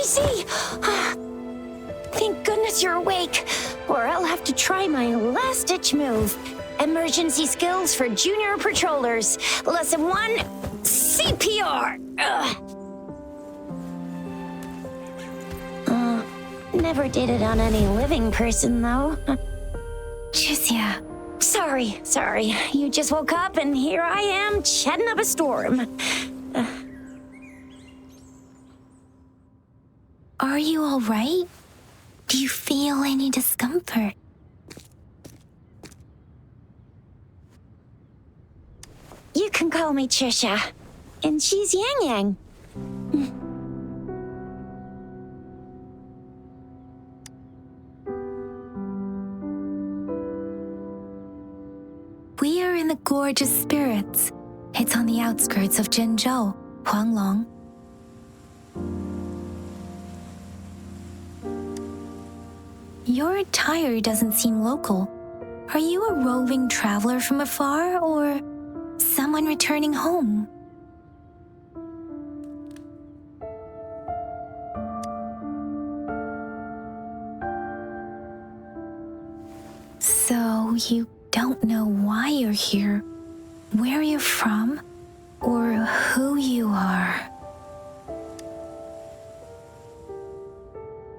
see! Thank goodness you're awake, or I'll have to try my last-ditch move. Emergency skills for junior patrollers. Lesson 1, CPR. Never did it on any living person, though. Jusia. Sorry. You just woke up, and here I am, chatting up a storm. Are you all right? Do you feel any discomfort? You can call me Trisha, and she's Yang Yang. We are in the Gorgeous Spirits. It's on the outskirts of Zhenzhou, Huanglong. Your attire doesn't seem local. Are you a roving traveler from afar, or someone returning home? So you don't know why you're here, where you're from, or who you are.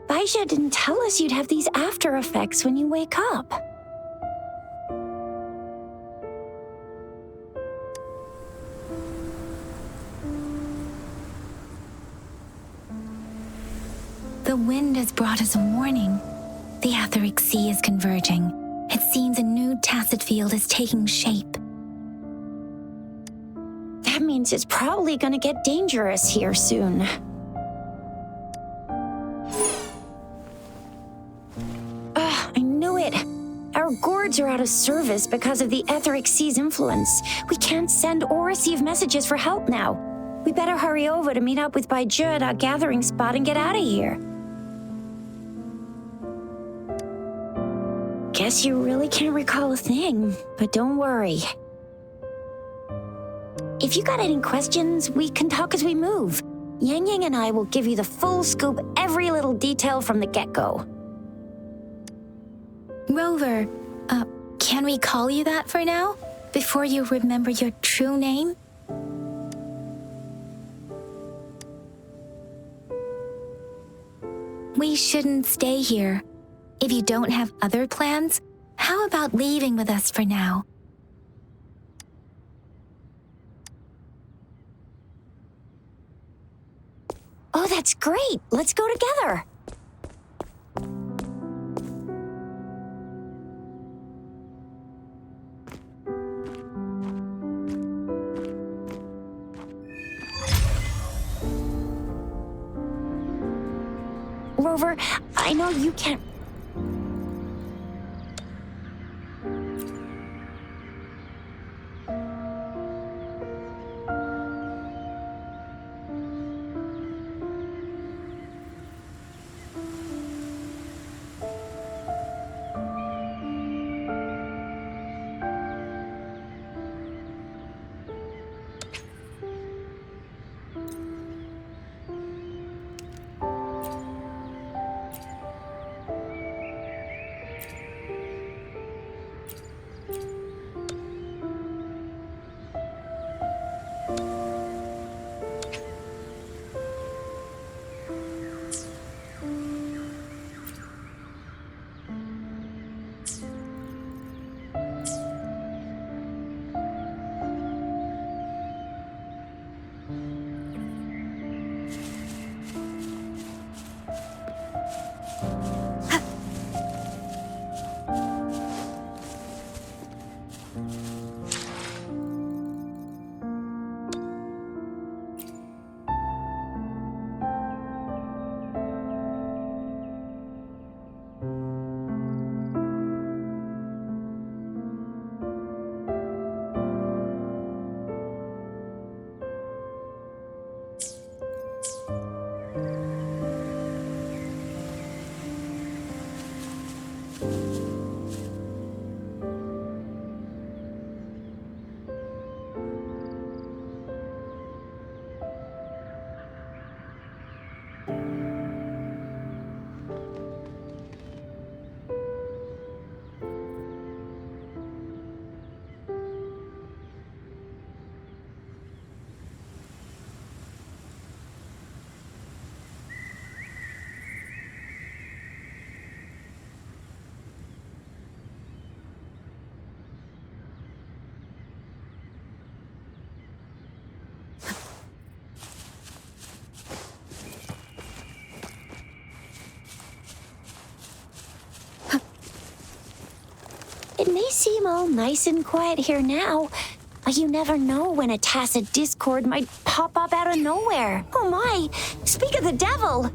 Baisha didn't tell us you'd have these after effects when you wake up. The wind has brought us a warning. The etheric sea is converging. It seems a new tacit field is taking shape. That means it's probably gonna get dangerous here soon. I knew it. Our gourds are out of service because of the etheric sea's influence. We can't send or receive messages for help now. We better hurry over to meet up with Baizhi at our gathering spot and get out of here. Guess you really can't recall a thing, but don't worry. If you got any questions, we can talk as we move. Yang Yang and I will give you the full scoop, every little detail from the get-go. Rover, can we call you that for now, before you remember your true name? We shouldn't stay here. If you don't have other plans, how about leaving with us for now? Oh, that's great! Let's go together! Rover, I know you can't... It may seem all nice and quiet here now, but you never know when a tacit discord might pop up out of nowhere. Oh my! Speak of the devil!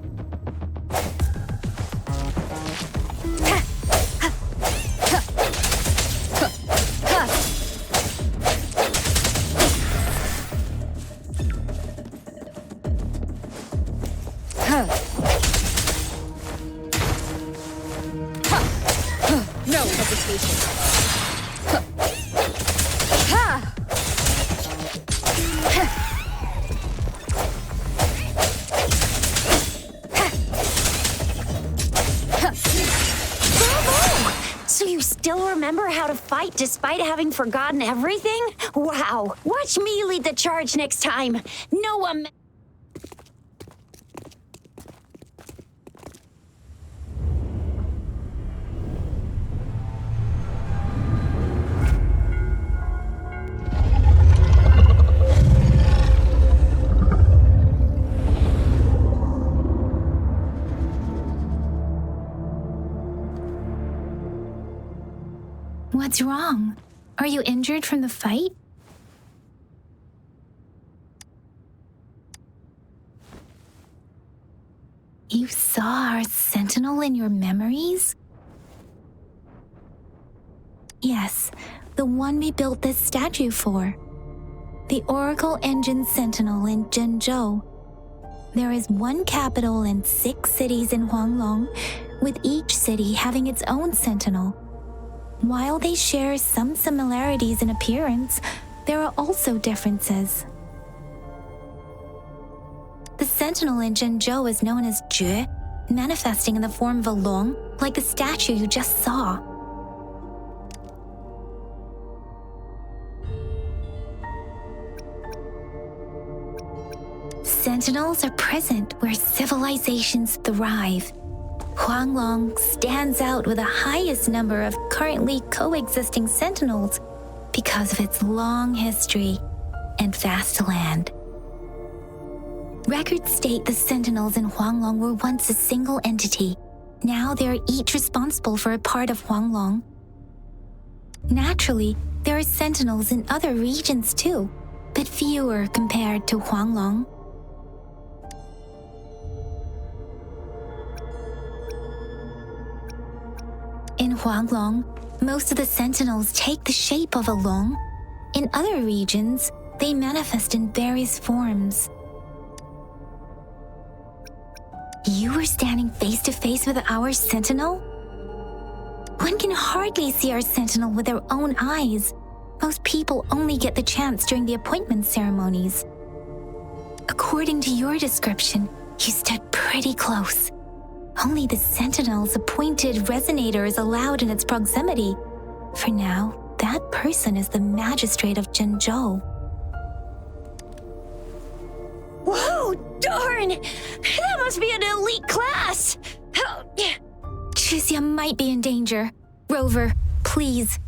No hesitation. Bravo! So you still remember how to fight despite having forgotten everything? Wow! Watch me lead the charge next time. No one. What's wrong? Are you injured from the fight? You saw our sentinel in your memories? Yes, the one we built this statue for. The Oracle Engine Sentinel in Zhenzhou. There is one capital and 6 cities in Huanglong, with each city having its own sentinel. While they share some similarities in appearance, there are also differences. The sentinel in Zhenzhou is known as Jue, manifesting in the form of a long, like the statue you just saw. Sentinels are present where civilizations thrive. Huanglong stands out with the highest number of currently coexisting sentinels because of its long history and vast land. Records state the sentinels in Huanglong were once a single entity. Now they are each responsible for a part of Huanglong. Naturally, there are sentinels in other regions too, but fewer compared to Huanglong. In Huanglong, most of the sentinels take the shape of a long. In other regions, they manifest in various forms. You were standing face to face with our sentinel? One can hardly see our sentinel with their own eyes. Most people only get the chance during the appointment ceremonies. According to your description, you stood pretty close. Only the sentinel's appointed resonator is allowed in its proximity. For now, that person is the magistrate of Zhenzhou. Whoa, darn! That must be an elite class! Tricia might be in danger. Rover, please.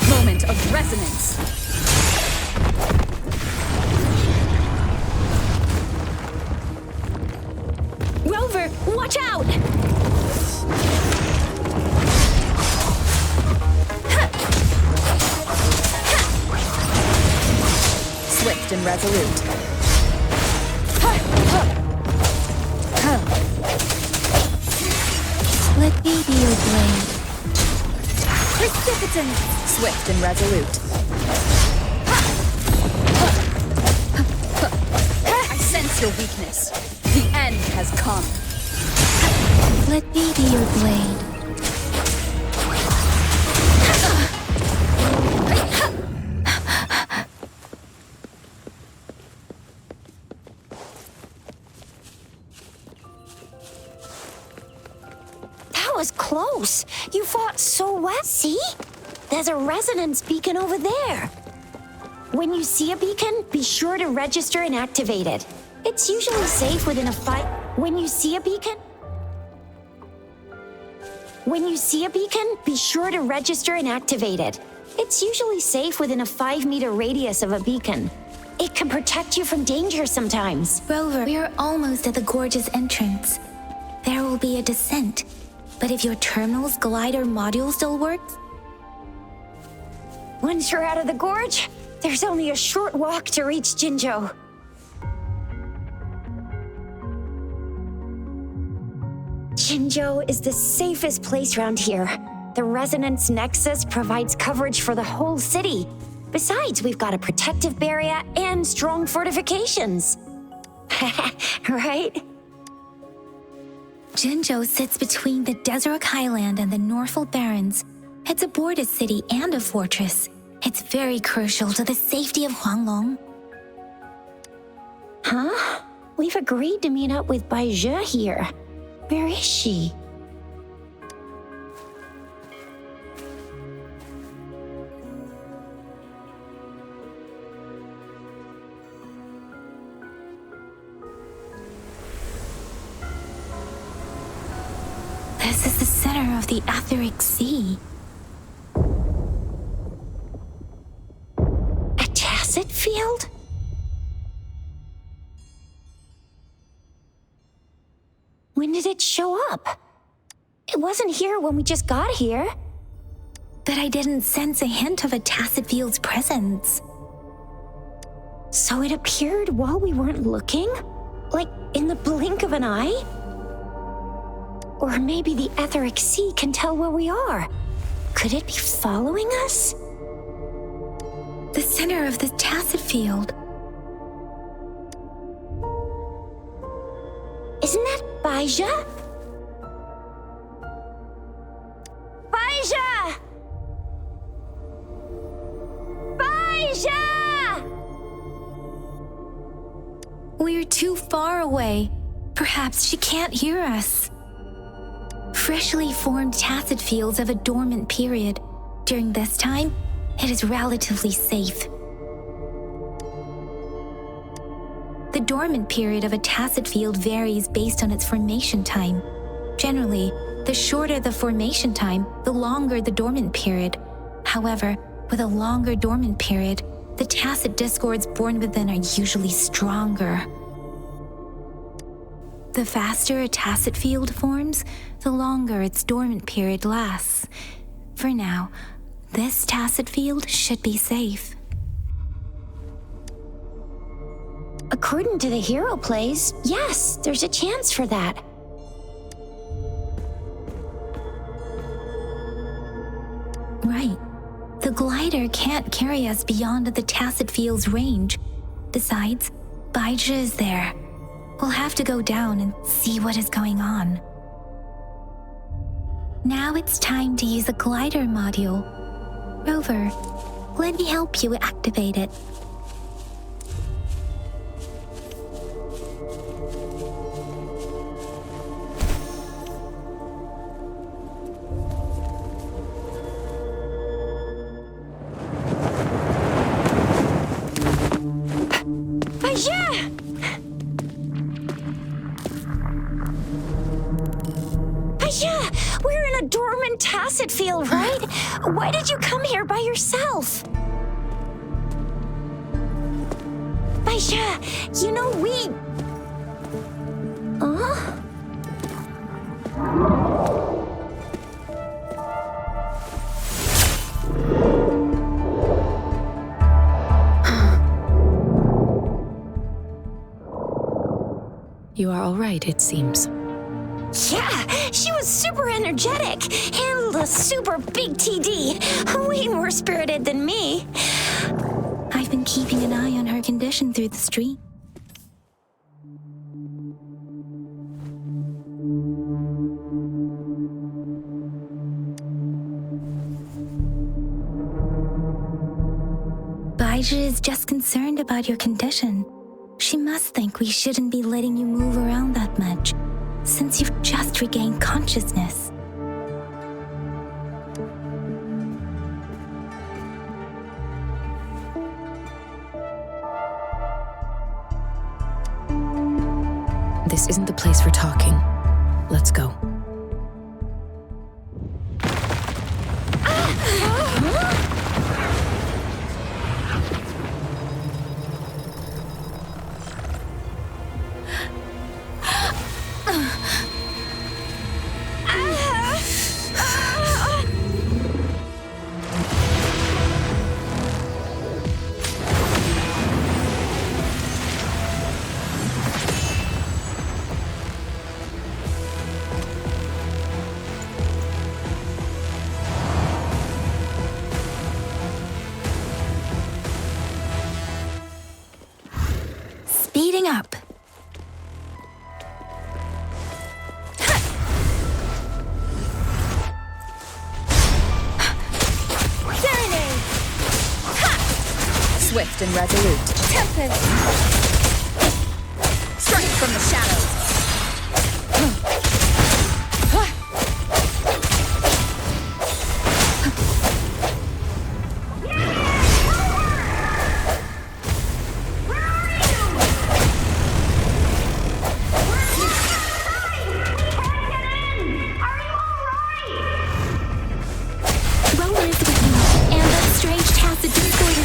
Moment of resonance. Rover, watch out! Swift and resolute. Let me be your blade. Precipitant. Swift and resolute. I sense your weakness. The end has come. Let me be your blade. That was close. You fought so well. See? There's a resonance beacon over there. When you see a beacon, be sure to register and activate it. It's usually safe within a fight. When you see a beacon, be sure to register and activate it. It's usually safe within a 5-meter radius of a beacon. It can protect you from danger sometimes. Rover, we are almost at the gorge's entrance. There will be a descent. But if your terminal's glider module still works, Once you're out of the gorge, there's only a short walk to reach Jinzhou. Jinzhou is the safest place around here. The Resonance Nexus provides coverage for the whole city. Besides, we've got a protective barrier and strong fortifications. Right? Jinzhou sits between the Desert Highland and the Norfolk Barrens. It's a border city and a fortress. It's very crucial to the safety of Huanglong. Huh? We've agreed to meet up with Bai Zhe here. Where is she? This is the center of the Etheric Sea. A tacit field? When did it show up? It wasn't here when we just got here. But I didn't sense a hint of a tacit field's presence. So it appeared while we weren't looking? Like in the blink of an eye? Or maybe the Etheric Sea can tell where we are. Could it be following us? The center of the tacit field. Isn't that Bai Zhe? Bai Zhe! Bai Zhe! We're too far away. Perhaps she can't hear us. Freshly formed tacit fields have a dormant period. During this time, it is relatively safe. The dormant period of a tacit field varies based on its formation time. Generally, the shorter the formation time, the longer the dormant period. However, with a longer dormant period, the tacit discords born within are usually stronger. The faster a tacit field forms, the longer its dormant period lasts. For now, this tacit field should be safe. According to the hero plays, yes, there's a chance for that. Right. The glider can't carry us beyond the tacit field's range. Besides, Bai Zhe is there. We'll have to go down and see what is going on. Now it's time to use the glider module. Rover, let me help you activate it. Bai Zhe! Bai Zhe, we're in a dormant tacit field, right? Why did you come here by yourself? Bai Zhe, you know we... Huh? You are all right, it seems. Yeah, she was super energetic, handled a super big TD, way more spirited than me. I've been keeping an eye on her condition through the street. Bai Zhe is just concerned about your condition. She must think we shouldn't be letting you move around that much, since you've just regained consciousness. This isn't the place for talking. Let's go. Coming up. Serenade! Swift and resolute. Tempest! Strike from the shadows.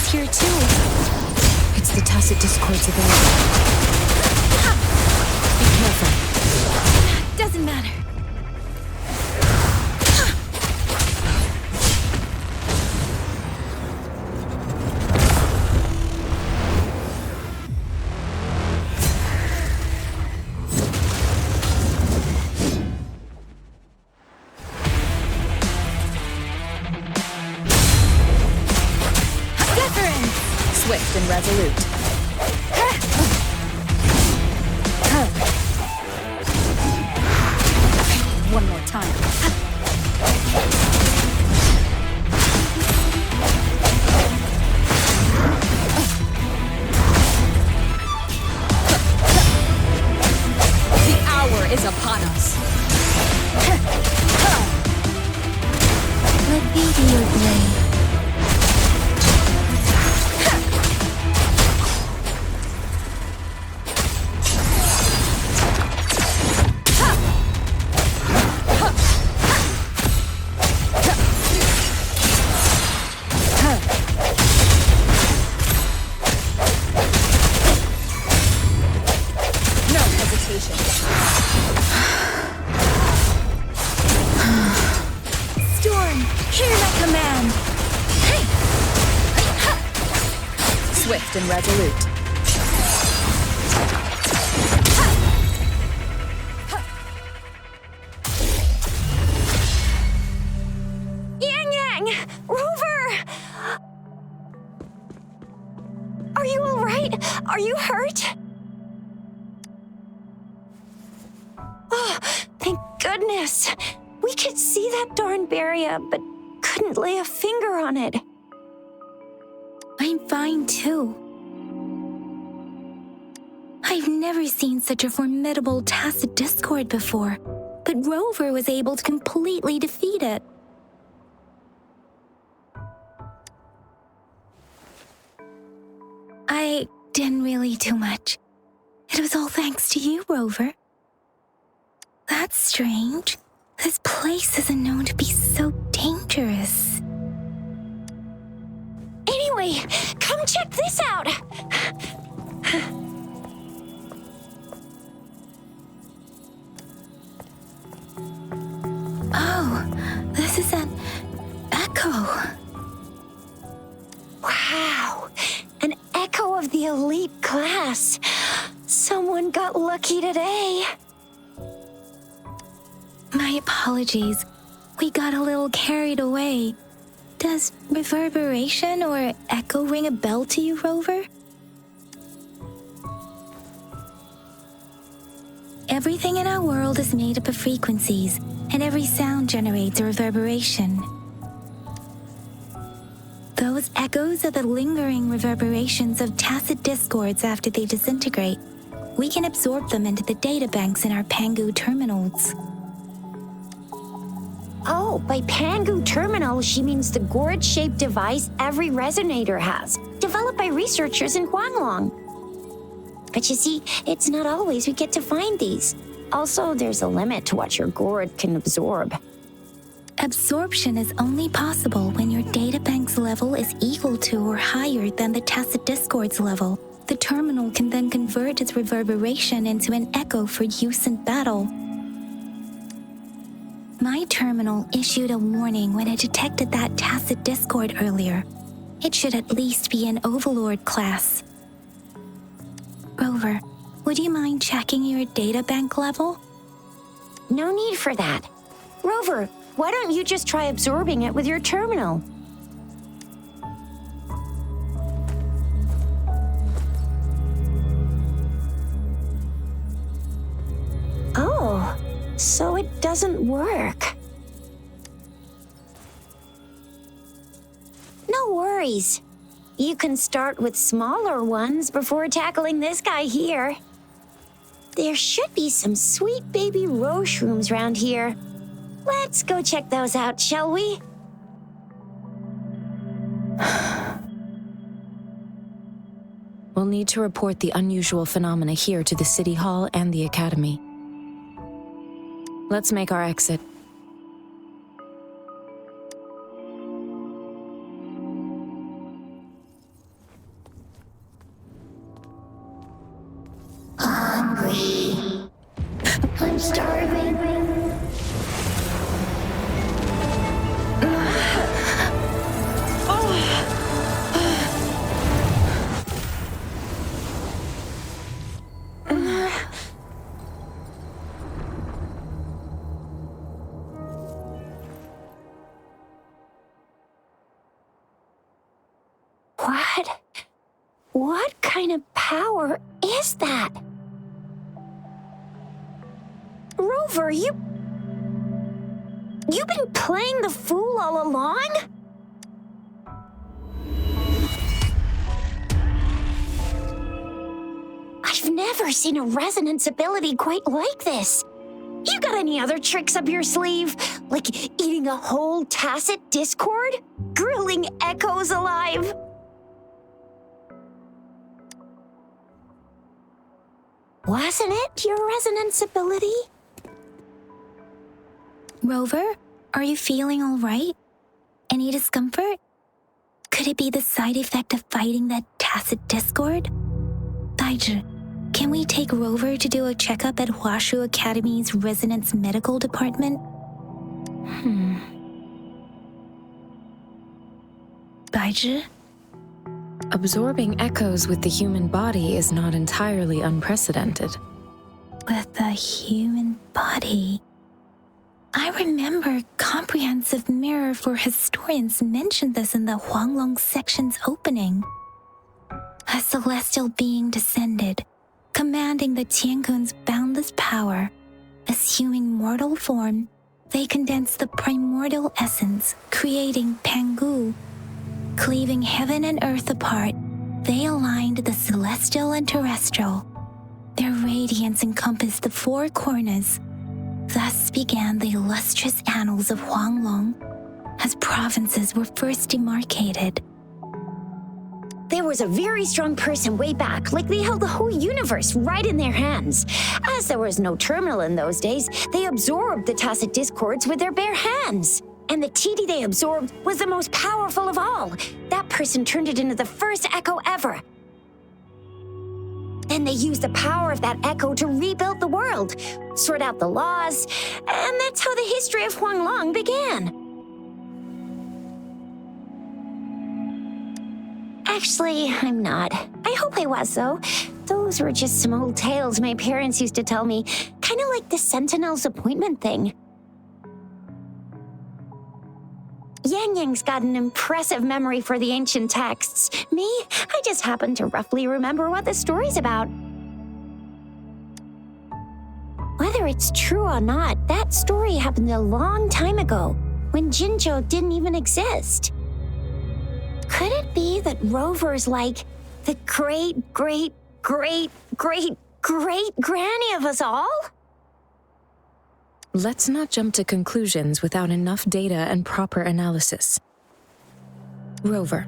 Here too. It's the tacit discords of the world. Be careful. Doesn't matter. Swift and resolute. One more time. The hour is upon us. Let me be your blade. Storm, hear my command. Swift and resolute. Yang! Rover! Are you all right? Are you hurt? Oh, thank goodness. We could see that darn barrier, but couldn't lay a finger on it. I'm fine too. I've never seen such a formidable tacit discord before, but Rover was able to completely defeat it. I didn't really do much. It was all thanks to you, Rover. That's strange. This place isn't known to be so dangerous. Anyway, come check this out. Oh, this is an echo. Wow, an echo of the elite class. Someone got lucky today. My apologies. We got a little carried away. Does reverberation or echo ring a bell to you, Rover? Everything in our world is made up of frequencies, and every sound generates a reverberation. Those echoes are the lingering reverberations of tacit discords after they disintegrate. We can absorb them into the databanks in our Pangu terminals. Oh, by Pangu Terminal, she means the gourd-shaped device every resonator has, developed by researchers in Huanglong. But you see, it's not always we get to find these. Also, there's a limit to what your gourd can absorb. Absorption is only possible when your databank's level is equal to or higher than the tacit discord's level. The terminal can then convert its reverberation into an echo for use in battle. My terminal issued a warning when it detected that tacit discord earlier. It should at least be an Overlord class. Rover, would you mind checking your databank level? No need for that. Rover, why don't you just try absorbing it with your terminal? So it doesn't work. No worries. You can start with smaller ones before tackling this guy here. There should be some sweet baby roche rooms around here. Let's go check those out, shall we? We'll need to report the unusual phenomena here to the City Hall and the Academy. Let's make our exit. Hungry. I'm starving. What kind of power is that? Rover, you've been playing the fool all along? I've never seen a resonance ability quite like this. You got any other tricks up your sleeve? Like eating a whole tacit discord? Grilling echoes alive? Wasn't it your resonance ability? Rover, are you feeling all right? Any discomfort? Could it be the side effect of fighting that tacit discord? Daiju, can we take Rover to do a checkup at Hwashu Academy's Resonance Medical Department? Daiju? Absorbing echoes with the human body is not entirely unprecedented. With the human body. I remember Comprehensive Mirror for Historians mentioned this in the Huanglong section's opening. A celestial being descended, commanding the Tiankun's boundless power. Assuming mortal form, they condensed the primordial essence, creating Pangu. Cleaving heaven and earth apart, they aligned the celestial and terrestrial. Their radiance encompassed the four corners. Thus began the illustrious annals of Huanglong, as provinces were first demarcated. There was a very strong person way back, like they held the whole universe right in their hands. As there was no terminal in those days, they absorbed the tacit discords with their bare hands. And the TD they absorbed was the most powerful of all. That person turned it into the first echo ever. Then they used the power of that echo to rebuild the world, sort out the laws, and that's how the history of Huanglong began. Actually, I'm not. I hope I was, though. Those were just some old tales my parents used to tell me, kind of like the Sentinel's appointment thing. Yang Yang's got an impressive memory for the ancient texts. Me, I just happen to roughly remember what the story's about. Whether it's true or not, that story happened a long time ago, when Jinzhou didn't even exist. Could it be that Rover's like the great-great-great-great-great-granny of us all? Let's not jump to conclusions without enough data and proper analysis. Rover.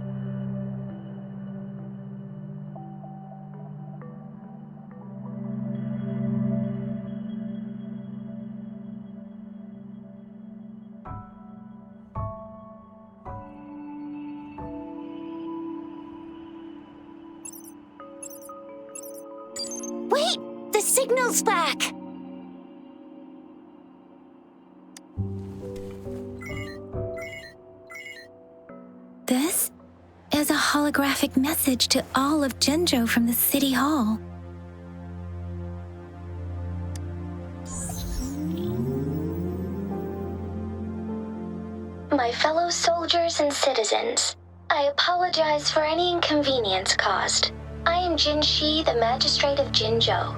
Wait! The signal's back! This is a holographic message to all of Jinzhou from the City Hall. My fellow soldiers and citizens, I apologize for any inconvenience caused. I am Jin Shi, the Magistrate of Jinzhou.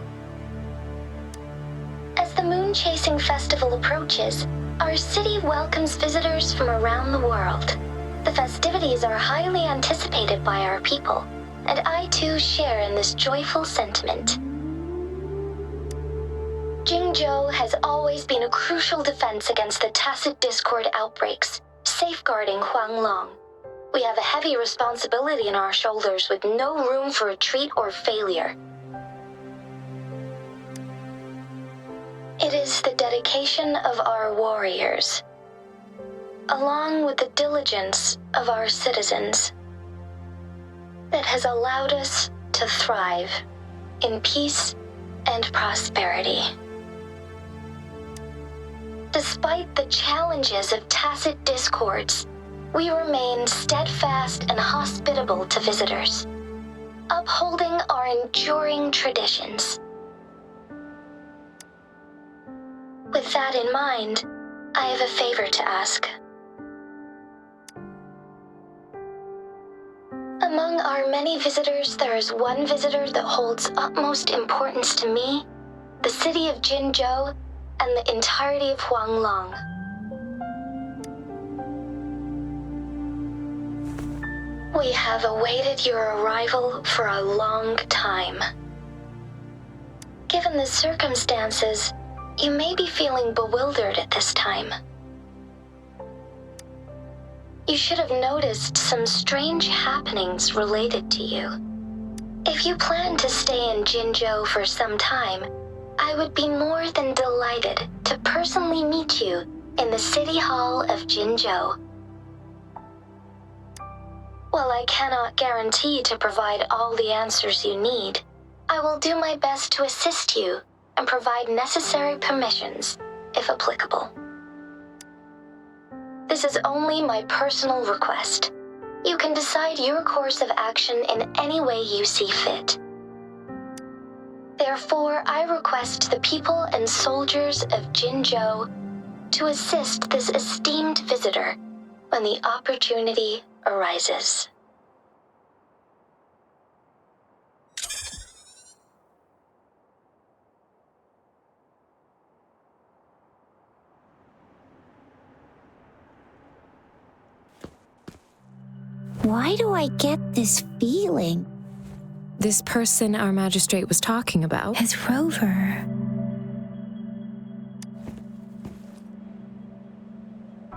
As the the Moon Chasing Festival approaches, our city welcomes visitors from around the world. The festivities are highly anticipated by our people, and I too share in this joyful sentiment. Jingzhou has always been a crucial defense against the tacit discord outbreaks, safeguarding Huanglong. We have a heavy responsibility on our shoulders with no room for retreat or failure. It is the dedication of our warriors, along with the diligence of our citizens, that has allowed us to thrive in peace and prosperity. Despite the challenges of tacit discords, we remain steadfast and hospitable to visitors, upholding our enduring traditions. With that in mind, I have a favor to ask. Among our many visitors, there is one visitor that holds utmost importance to me, the city of Jingzhou, and the entirety of Huanglong. We have awaited your arrival for a long time. Given the circumstances, you may be feeling bewildered at this time. You should have noticed some strange happenings related to you. If you plan to stay in Jingzhou for some time, I would be more than delighted to personally meet you in the City Hall of Jingzhou. While I cannot guarantee to provide all the answers you need, I will do my best to assist you and provide necessary permissions, if applicable. This is only my personal request. You can decide your course of action in any way you see fit. Therefore, I request the people and soldiers of Jingzhou to assist this esteemed visitor when the opportunity arises. Why do I get this feeling? This person our magistrate was talking about? As Rover.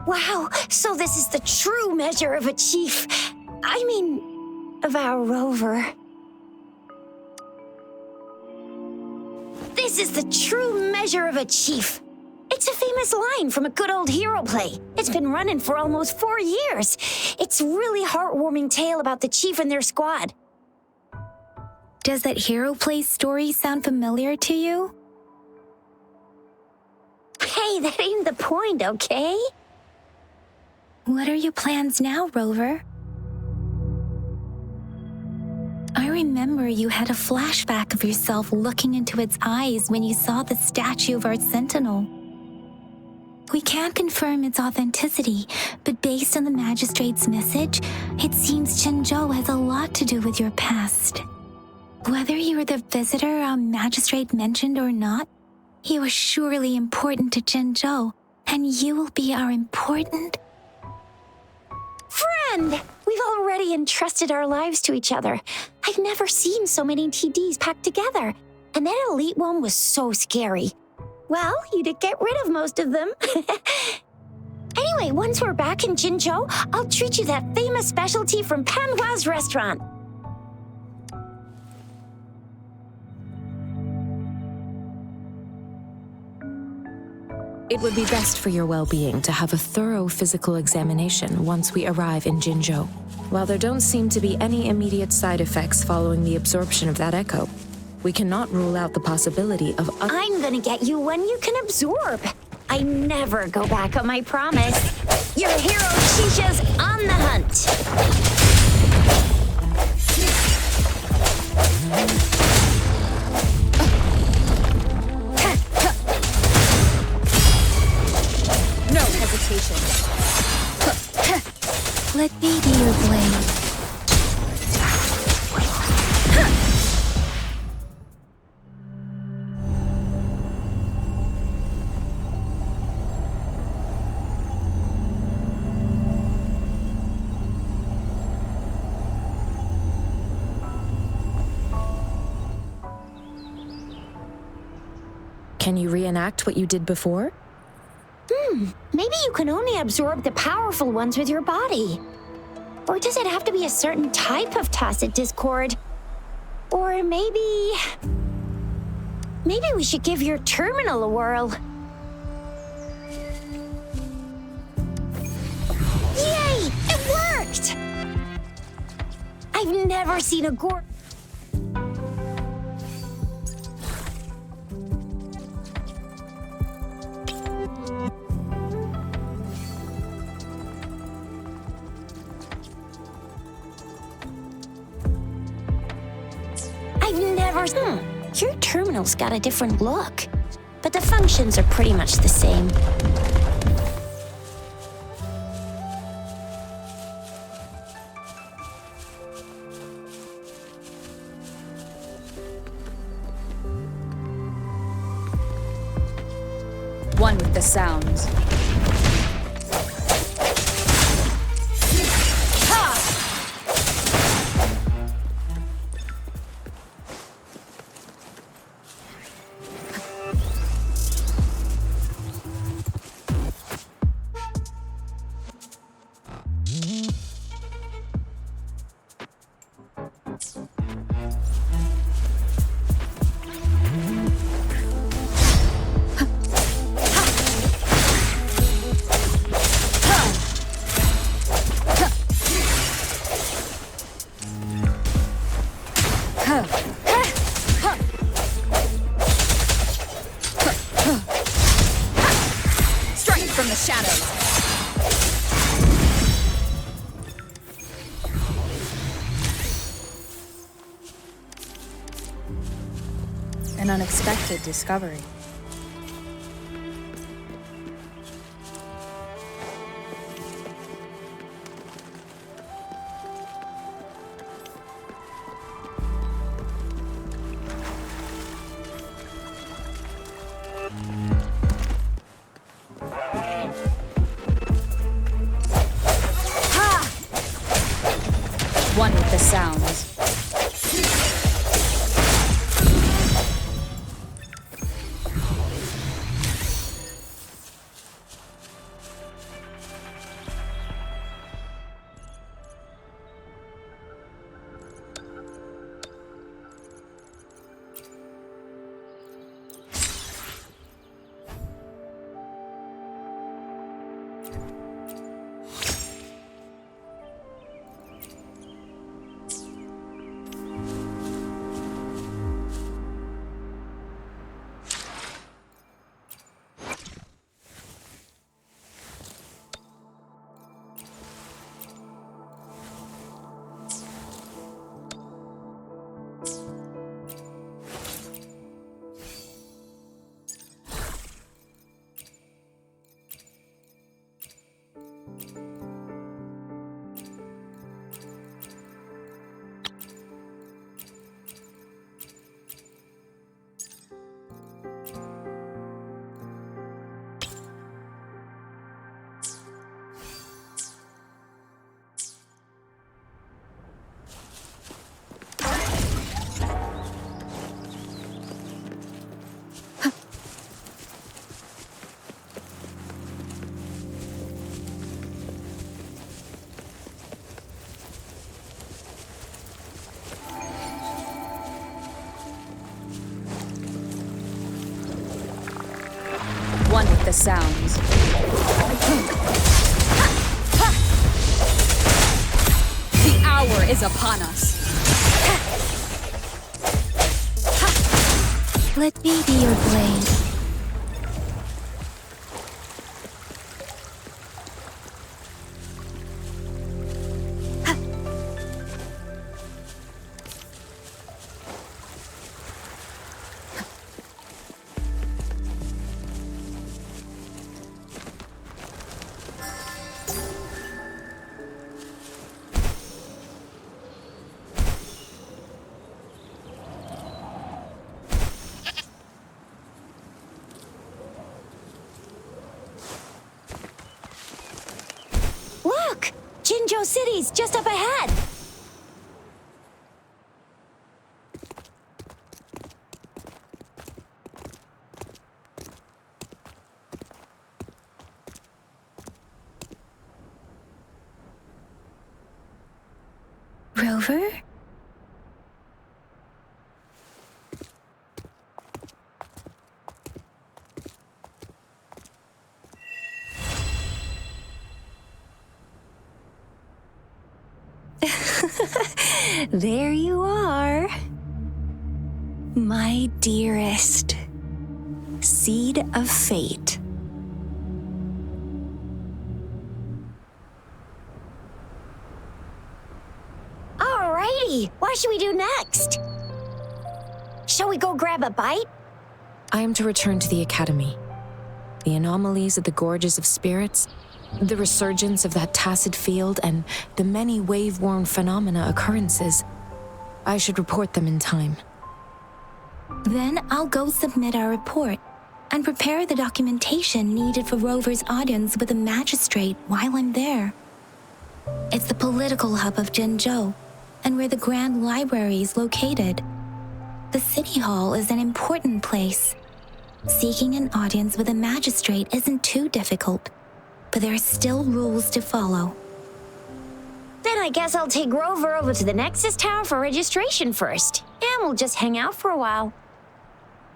Wow, so this is the true measure of a chief. I mean, of our rover. This is the true measure of a chief. It's a famous line from a good old hero play. It's been running for almost 4 years. It's a really heartwarming tale about the chief and their squad. Does that hero play story sound familiar to you? Hey, that ain't the point, okay? What are your plans now, Rover? I remember you had a flashback of yourself looking into its eyes when you saw the statue of our sentinel. We can't confirm its authenticity, but based on the magistrate's message, it seems Jingzhou has a lot to do with your past. Whether you were the visitor our magistrate mentioned or not, you are surely important to Jingzhou, and you will be our important friend! We've already entrusted our lives to each other. I've never seen so many TDs packed together, and that elite one was so scary. Well, you did get rid of most of them. Anyway, once we're back in Jingzhou, I'll treat you that famous specialty from Panhua's restaurant. It would be best for your well-being to have a thorough physical examination once we arrive in Jingzhou. While there don't seem to be any immediate side effects following the absorption of that echo, we cannot rule out the possibility of I'm gonna get you one you can absorb. I never go back on my promise. Your hero Chisha's on the hunt. No hesitation. Let me be your blade. Can you reenact what you did before? Maybe you can only absorb the powerful ones with your body. Or does it have to be a certain type of tacit discord? Or maybe we should give your terminal a whirl. Yay! It worked! I've never seen a gourd. Your terminal's got a different look, but the functions are pretty much the same. One with the sounds. Strike from the shadows. An unexpected discovery. One with the sounds. One with the sounds. The hour is upon us. Let me be your blade. Look! Jinzhou City's just up ahead! Rover? There you are. My dearest. Seed of fate. Alrighty, what should we do next? Shall we go grab a bite? I am to return to the Academy. The anomalies of the gorges of spirits, the resurgence of that tacit field, and the many wave-worn phenomena occurrences. I should report them in time. Then I'll go submit our report and prepare the documentation needed for Rover's audience with the magistrate while I'm there. It's the political hub of Jinzhou and where the Grand Library is located. The City Hall is an important place. Seeking an audience with a magistrate isn't too difficult, but there are still rules to follow. Then I guess I'll take Rover over to the Nexus Tower for registration first, and we'll just hang out for a while.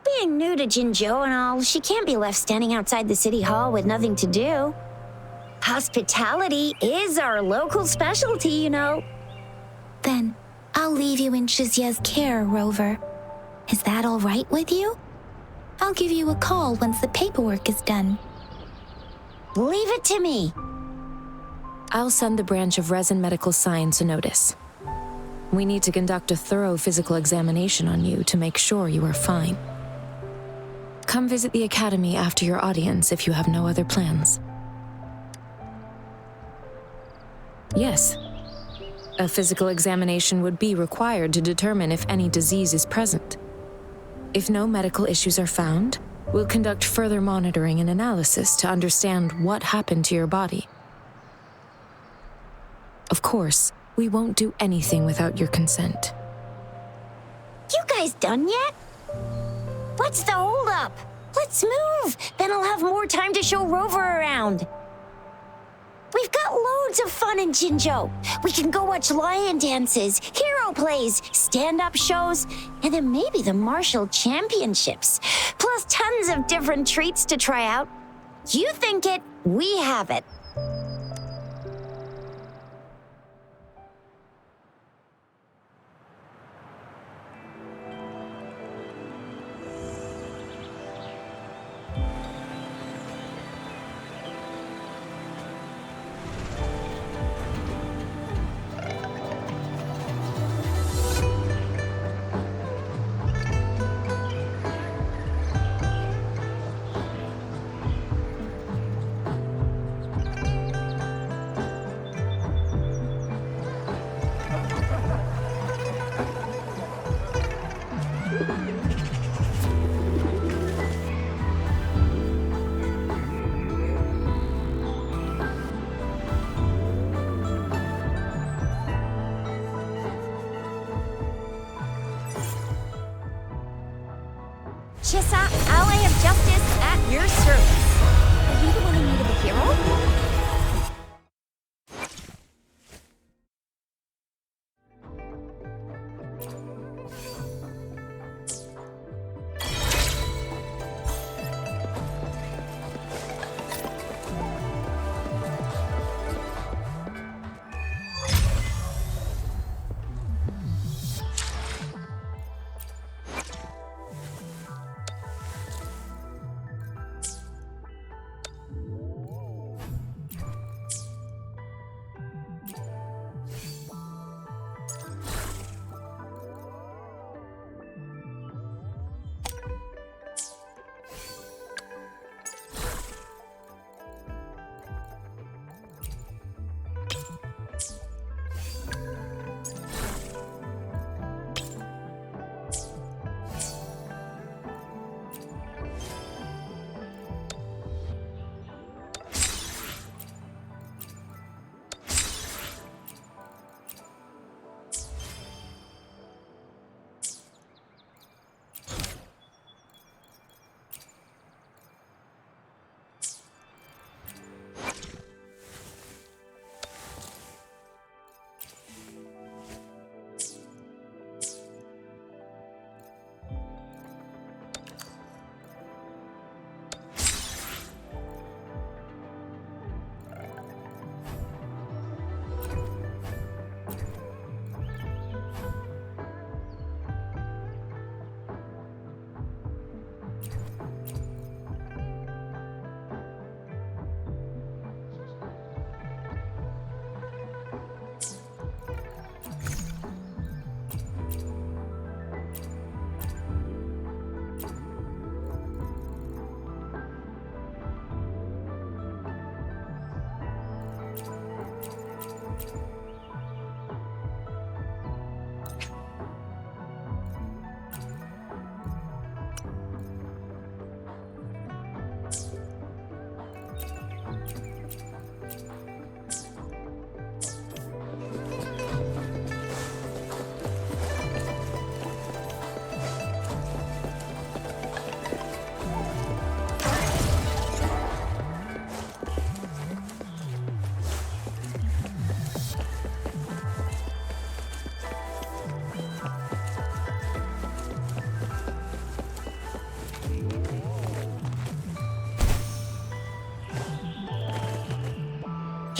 Being new to Jinzhou and all, she can't be left standing outside the City Hall with nothing to do. Hospitality is our local specialty, you know. Then I'll leave you in Shizia's care, Rover. Is that all right with you? I'll give you a call once the paperwork is done. Leave it to me. I'll send the branch of Resin Medical Science a notice. We need to conduct a thorough physical examination on you to make sure you are fine. Come visit the Academy after your audience if you have no other plans. Yes. A physical examination would be required to determine if any disease is present. If no medical issues are found, we'll conduct further monitoring and analysis to understand what happened to your body. Of course, we won't do anything without your consent. You guys done yet? What's the holdup? Let's move. Then I'll have more time to show Rover around. We've got loads of fun in Jinzhou. We can go watch lion dances, hero plays, stand-up shows, and then maybe the martial championships. Plus tons of different treats to try out. You think it, we have it. Chissa, ally of justice at your service. Are you the one in need of a hero?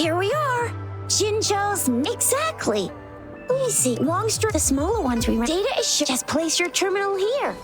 Here we are. Jinzhou's, exactly. Easy. Longstraw, the smaller ones we ran. Data is sure. Just place your terminal here.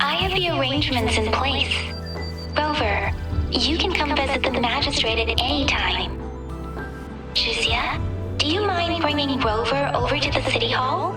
I have the arrangements in place. Rover, you can come visit the magistrate at any time. Juzia, do you mind bringing Rover over to the city hall?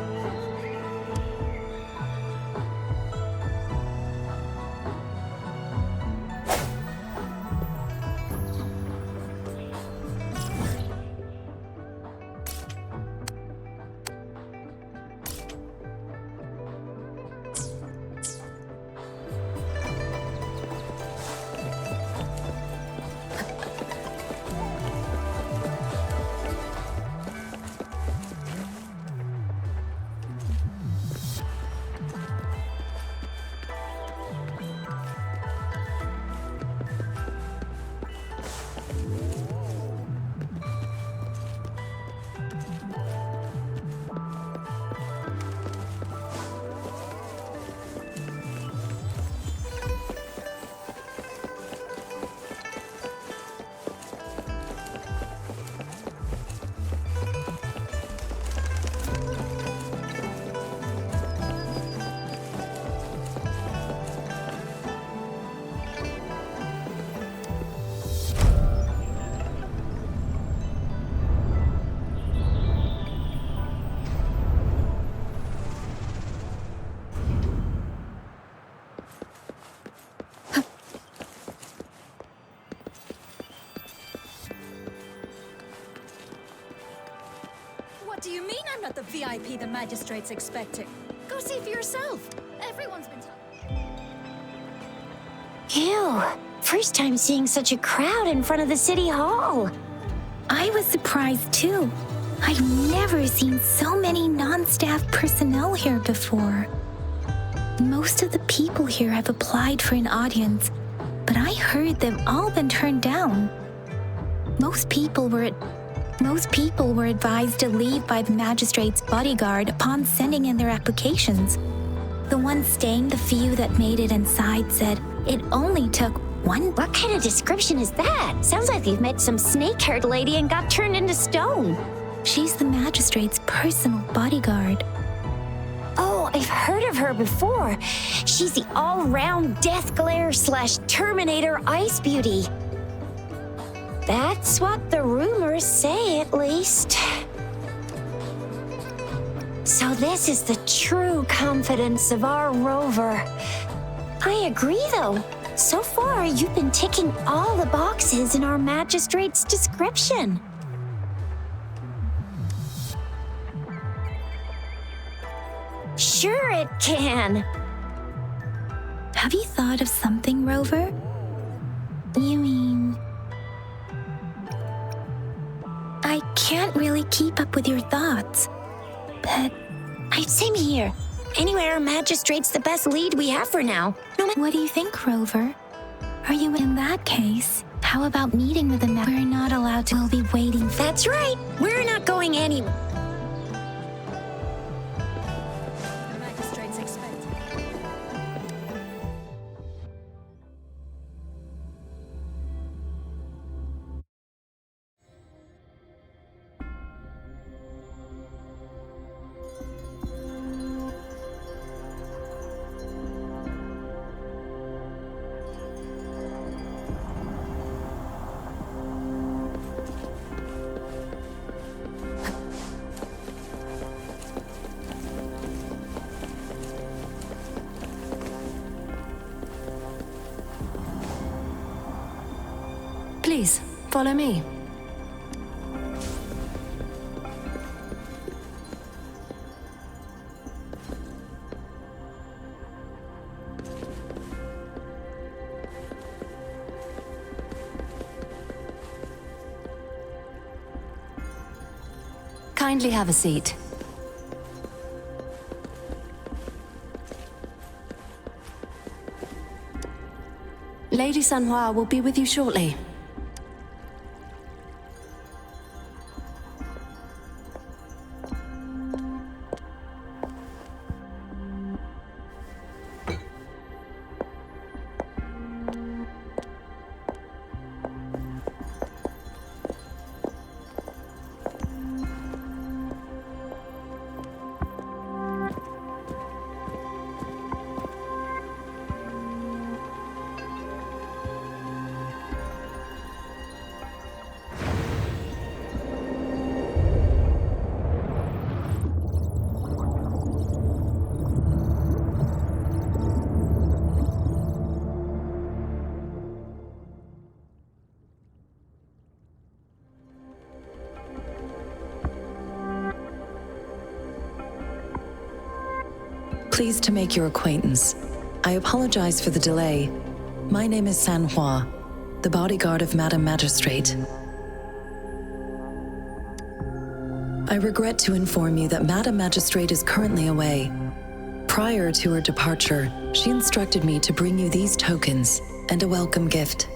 What do you mean I'm not the VIP the magistrate's expecting? Go see for yourself. Everyone's been telling. Ew. First time seeing such a crowd in front of the city hall. I was surprised too. I've never seen so many non-staff personnel here before. Most of the people here have applied for an audience, but I heard they've all been turned down. Most people were advised to leave by the magistrate's bodyguard upon sending in their applications. The one staying, the few that made it inside, said it only took one. What kind of description is that? Sounds like you've met some snake-haired lady and got turned into stone. She's the magistrate's personal bodyguard. Oh, I've heard of her before. She's the all-round death glare / Terminator ice beauty. That's what the rumors say, at least. So this is the true confidence of our Rover. I agree, though. So far, you've been ticking all the boxes in our magistrate's description. Sure it can. Have you thought of something, Rover? You mean... I can't really keep up with your thoughts, but... Same here. Anyway, our magistrate's the best lead we have for now. What do you think, Rover? Are you in that case? How about meeting with the We're not allowed to. We'll be waiting. That's right. We're not going anywhere. The magistrate's expecting. Please, follow me. Kindly have a seat. Lady Sanhua will be with you shortly. Pleased to make your acquaintance. I apologize for the delay. My name is Sanhua, the bodyguard of Madam Magistrate. I regret to inform you that Madam Magistrate is currently away. Prior to her departure, she instructed me to bring you these tokens and a welcome gift.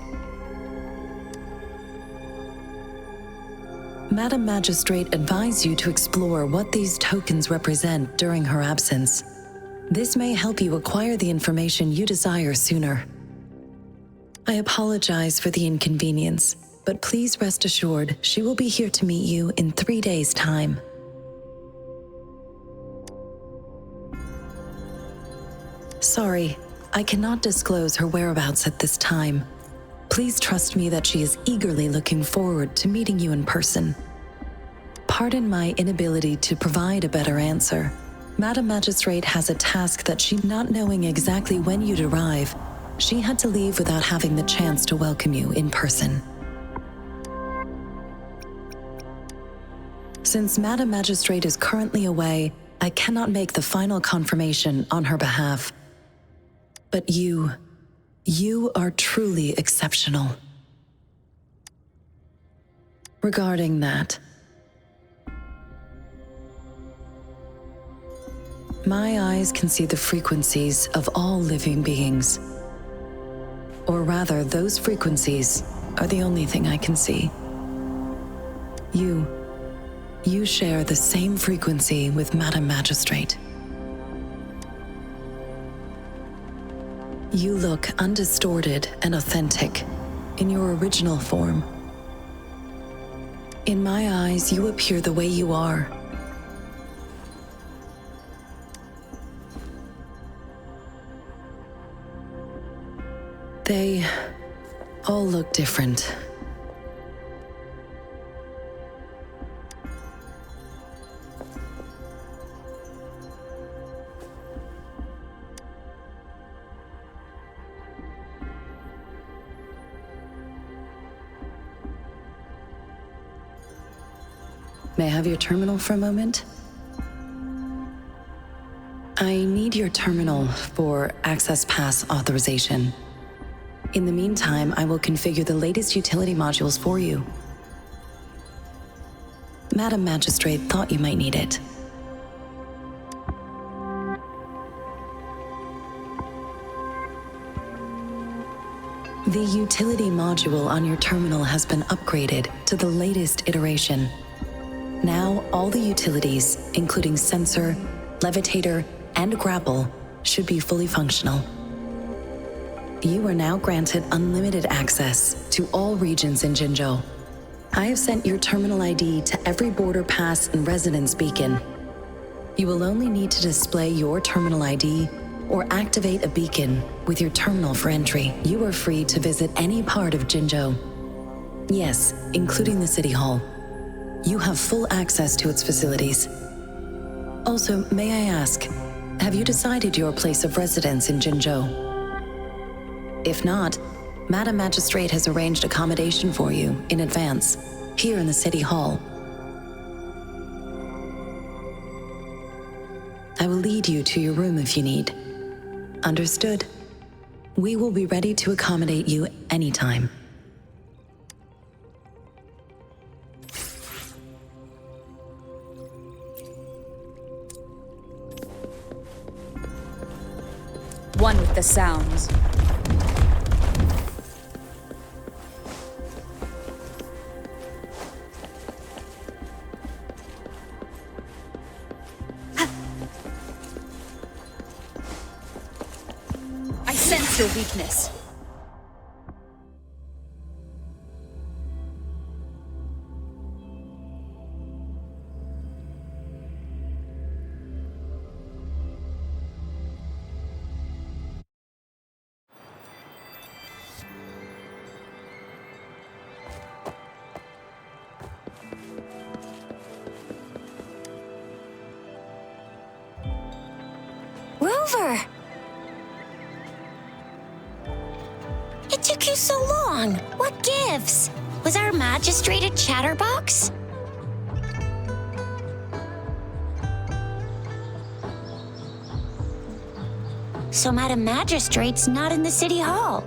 Madam Magistrate advised you to explore what these tokens represent during her absence. This may help you acquire the information you desire sooner. I apologize for the inconvenience, but please rest assured she will be here to meet you in 3 days' time. Sorry, I cannot disclose her whereabouts at this time. Please trust me that she is eagerly looking forward to meeting you in person. Pardon my inability to provide a better answer. Madam Magistrate has a task that she, not knowing exactly when you'd arrive, she had to leave without having the chance to welcome you in person. Since Madam Magistrate is currently away, I cannot make the final confirmation on her behalf. But you are truly exceptional. Regarding that, my eyes can see the frequencies of all living beings. Or rather, those frequencies are the only thing I can see. You share the same frequency with Madam Magistrate. You look undistorted and authentic in your original form. In my eyes, you appear the way you are. They all look different. May I have your terminal for a moment? I need your terminal for Access Pass authorization. In the meantime, I will configure the latest utility modules for you. Madam Magistrate thought you might need it. The utility module on your terminal has been upgraded to the latest iteration. Now, all the utilities, including sensor, levitator, and grapple, should be fully functional. You are now granted unlimited access to all regions in Jinzhou. I have sent your terminal ID to every border pass and residence beacon. You will only need to display your terminal ID or activate a beacon with your terminal for entry. You are free to visit any part of Jinzhou. Yes, including the City Hall. You have full access to its facilities. Also, may I ask, have you decided your place of residence in Jinzhou? If not, Madam Magistrate has arranged accommodation for you in advance, here in the City Hall. I will lead you to your room if you need. Understood. We will be ready to accommodate you anytime. One with the sounds. I sense your weakness. Rover! It took you so long. What gives? Was our magistrate a chatterbox? So Madam Magistrate's not in the City Hall.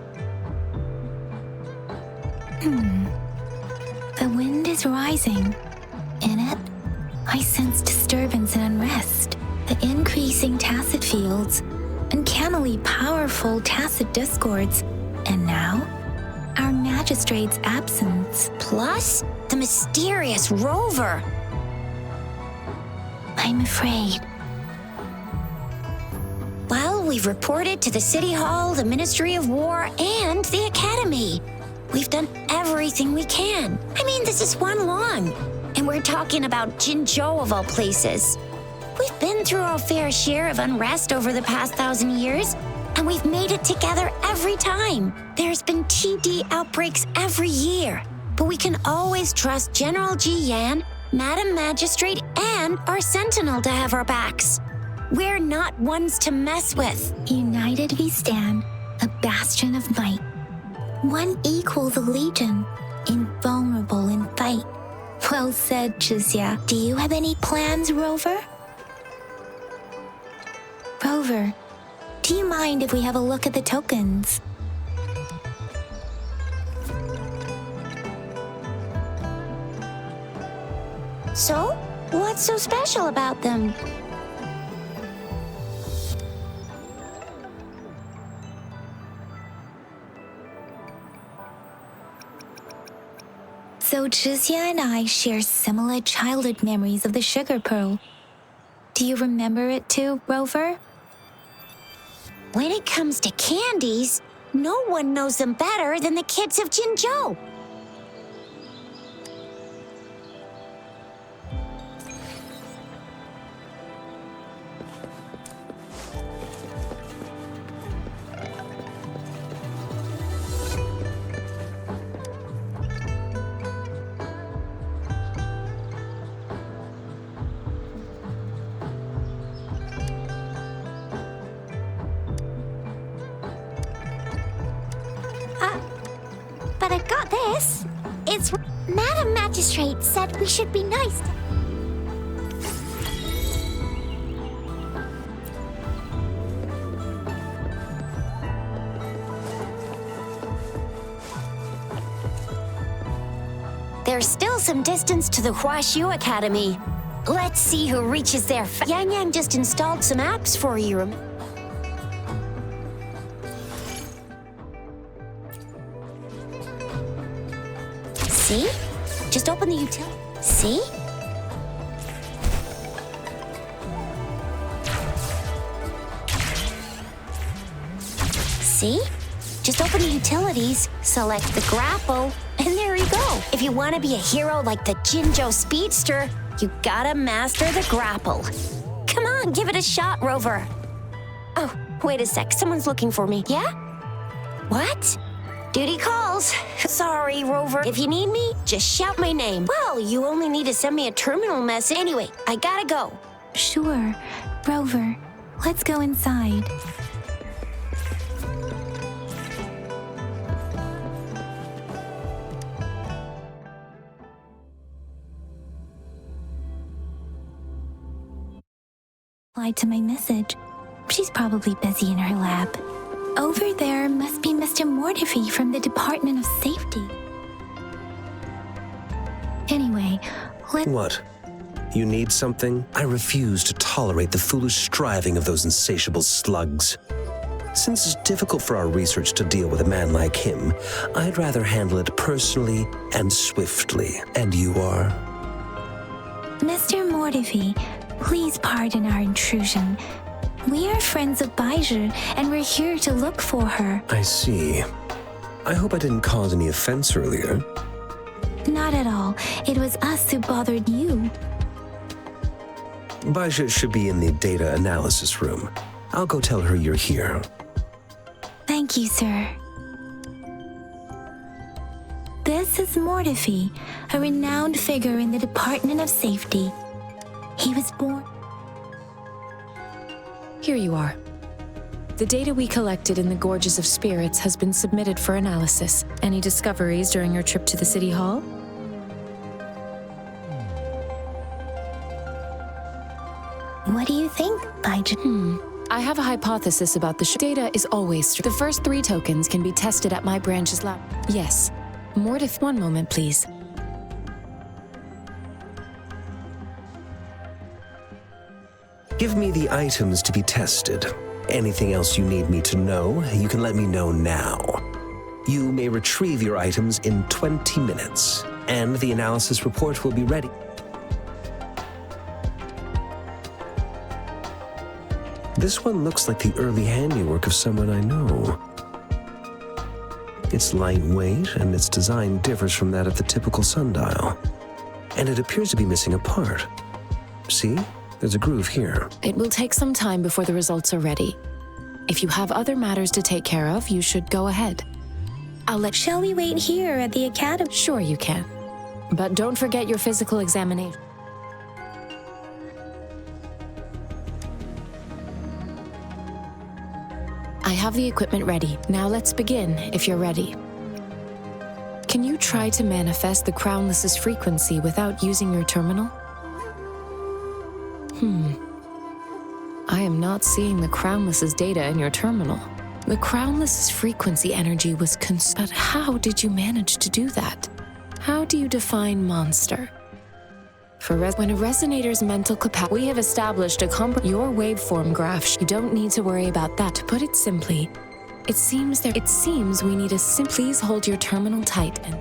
The wind is rising. In it, I sense disturbance and unrest. The increasing tacit fields, uncannily powerful tacit discords, and now, our magistrate's absence. Plus, the mysterious Rover. I'm afraid. Well, we've reported to the City Hall, the Ministry of War, and the Academy. We've done everything we can. I mean, this is one long. And we're talking about Jinzhou of all places. We've been through our fair share of unrest over the past 1,000 years, and we've made it together every time. There's been TD outbreaks every year, but we can always trust General Ji Yan, Madam Magistrate, and our Sentinel to have our backs. We're not ones to mess with. United we stand, a bastion of might. One equals a legion, invulnerable in fight. Well said, Chixia. Do you have any plans, Rover? Rover, do you mind if we have a look at the tokens? So, what's so special about them? So Chixia and I share similar childhood memories of the sugar pearl. Do you remember it too, Rover? When it comes to candies, no one knows them better than the kids of Jinzhou. But I got this. It's Madam Magistrate said we should be nice. There's still some distance to the Huaxiu Academy. Let's see who reaches there. Yang Yang just installed some apps for you. See? Just open the utility. See? See? Just open the utilities, select the grapple, and there you go. If you want to be a hero like the Jinzhou Speedster, you gotta master the grapple. Come on, give it a shot, Rover. Oh, wait a sec. Someone's looking for me. Yeah? What? Duty calls. Sorry, Rover. If you need me, just shout my name. Well, you only need to send me a terminal message. Anyway, I gotta go. Sure. Rover, let's go inside. replied to my message. She's probably busy in her lab. Over there must be Mr. Mortifi from the Department of Safety. Anyway, What? You need something? I refuse to tolerate the foolish striving of those insatiable slugs. Since it's difficult for our research to deal with a man like him, I'd rather handle it personally and swiftly. And you are? Mr. Mortifi, please pardon our intrusion. We are friends of Baiju, and we're here to look for her. I see. I hope I didn't cause any offense earlier. Not at all. It was us who bothered you. Baja should be in the data analysis room. I'll go tell her you're here. Thank you, sir. This is Mortifi, a renowned figure in the Department of Safety. He was born... Here you are. The data we collected in the Gorges of Spirits has been submitted for analysis. Any discoveries during your trip to the City Hall? What do you think, Baiju? I have a hypothesis about the data is always true. The first 3 tokens can be tested at my branch's lab. Yes. Mortif, one moment, please. Give me the items to be tested. Anything else you need me to know, you can let me know now. You may retrieve your items in 20 minutes, and the analysis report will be ready. This one looks like the early handiwork of someone I know. It's lightweight, and its design differs from that of the typical sundial. And it appears to be missing a part. See? There's a groove here. It will take some time before the results are ready. If you have other matters to take care of, you should go ahead. Shall we wait here at the academy? Sure you can. But don't forget your physical examination. I have the equipment ready. Now let's begin, if you're ready. Can you try to manifest the Crownless's frequency without using your terminal? I am not seeing the Crownless's data in your terminal. The Crownless's frequency energy was But how did you manage to do that? How do you define monster? When a resonator's mental capacity, we have established your waveform graph. You don't need to worry about that. To put it simply, it seems we need a please hold your terminal tight and...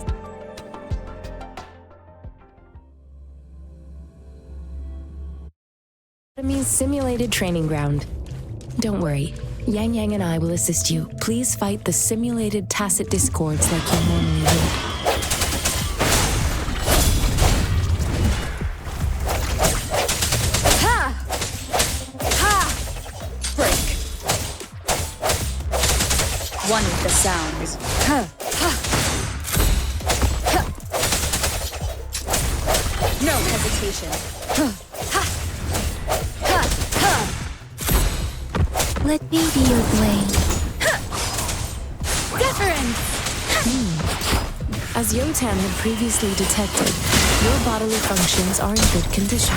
Enemy's simulated training ground. Don't worry, Yang Yang and I will assist you. Please fight the simulated tacit discords like you normally would. One with the sounds. No hesitation. Let me be your blade. Deference! As Yotan had previously detected, your bodily functions are in good condition.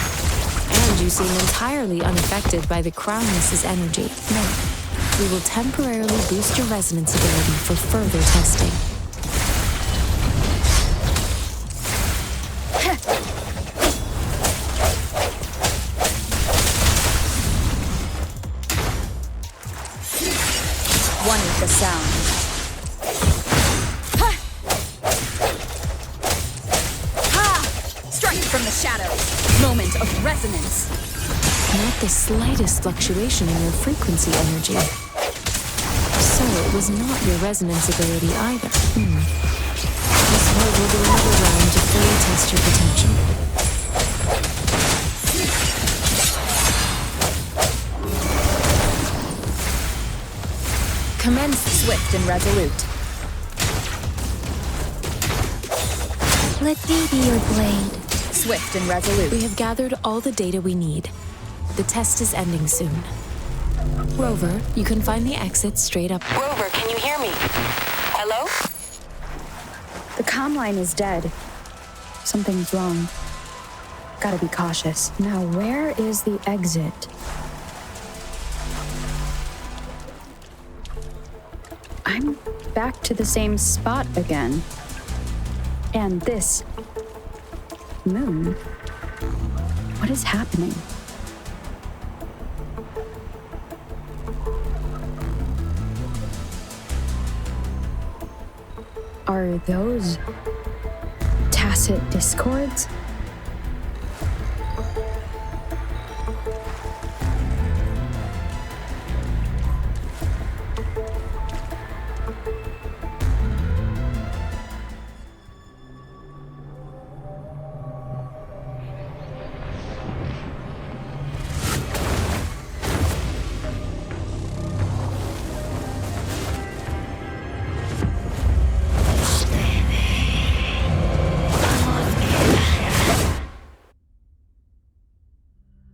And you seem entirely unaffected by the Crownless's energy. Now, we will temporarily boost your resonance ability for further testing. One with the sounds. Strike from the shadows. Moment of resonance. Not the slightest fluctuation in your frequency energy. So it was not your resonance ability either. This will do another round to fully test your potential. Commence swift and resolute. Let me be your blade. Swift and resolute. We have gathered all the data we need. The test is ending soon. Rover, you can find the exit straight up. Rover, can you hear me? Hello? The comm line is dead. Something's wrong. Gotta be cautious. Now, where is the exit? back to the same spot again. And this moon. What is happening? Are those tacit discords?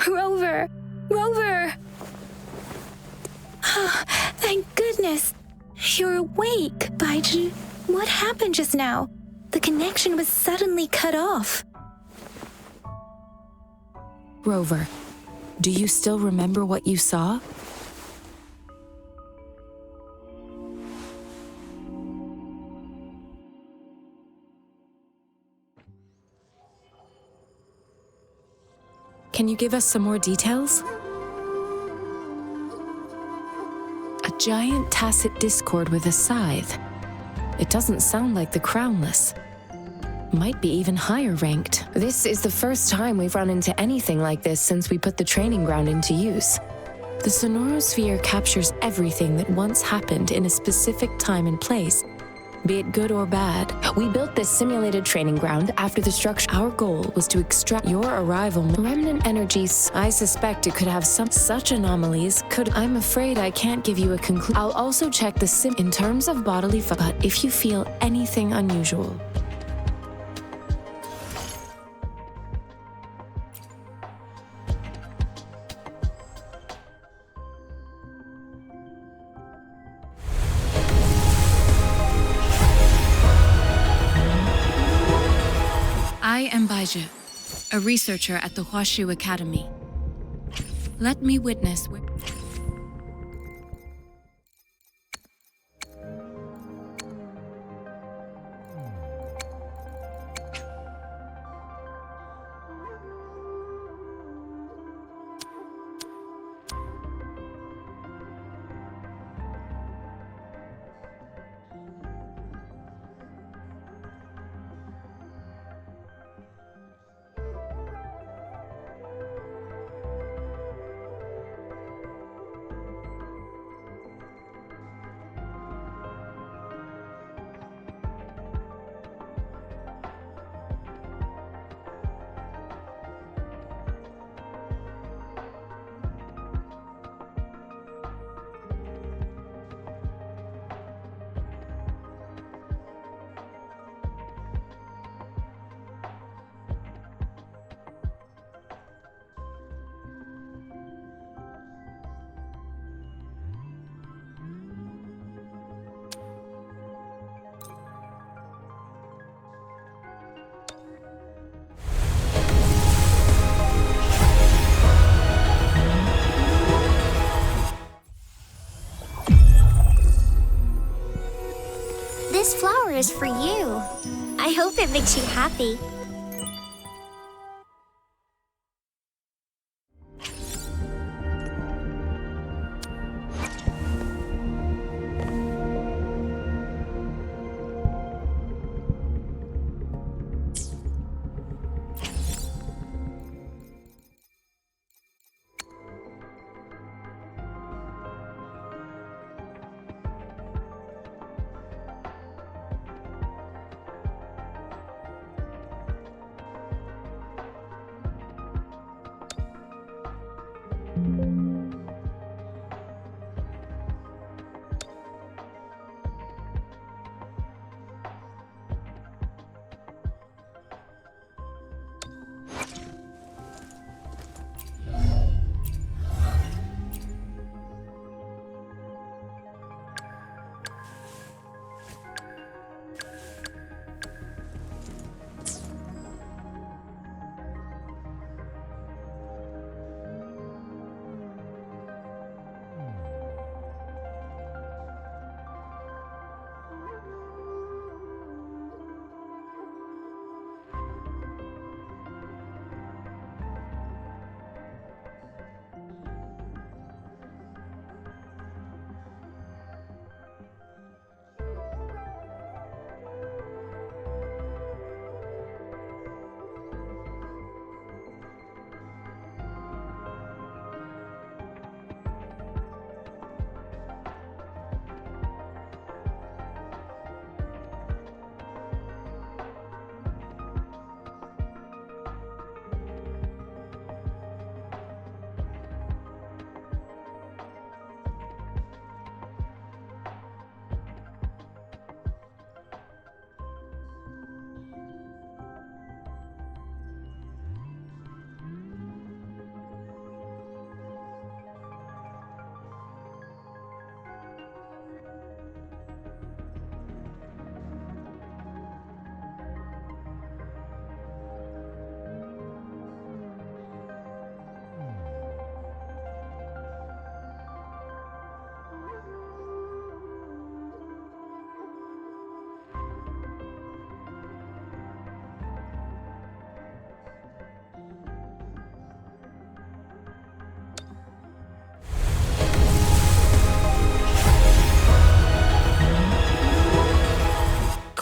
Rover! Rover! Oh, thank goodness! You're awake, Baiju. What happened just now? The connection was suddenly cut off. Rover, do you still remember what you saw? Can you give us some more details? A giant tacit discord with a scythe. It doesn't sound like the Crownless. Might be even higher ranked. This is the first time we've run into anything like this since we put the training ground into use. The Sonorosphere captures everything that once happened in a specific time and place, be it good or bad. We built this simulated training ground after the structure. Our goal was to extract your arrival. Remnant energies. I suspect it could have some such anomalies. I'm afraid I can't give you a conclusion. I'll also check the sim in terms of bodily but if you feel anything unusual. I am Baiju, a researcher at the Huashu Academy. Let me witness. This flower is for you. I hope it makes you happy.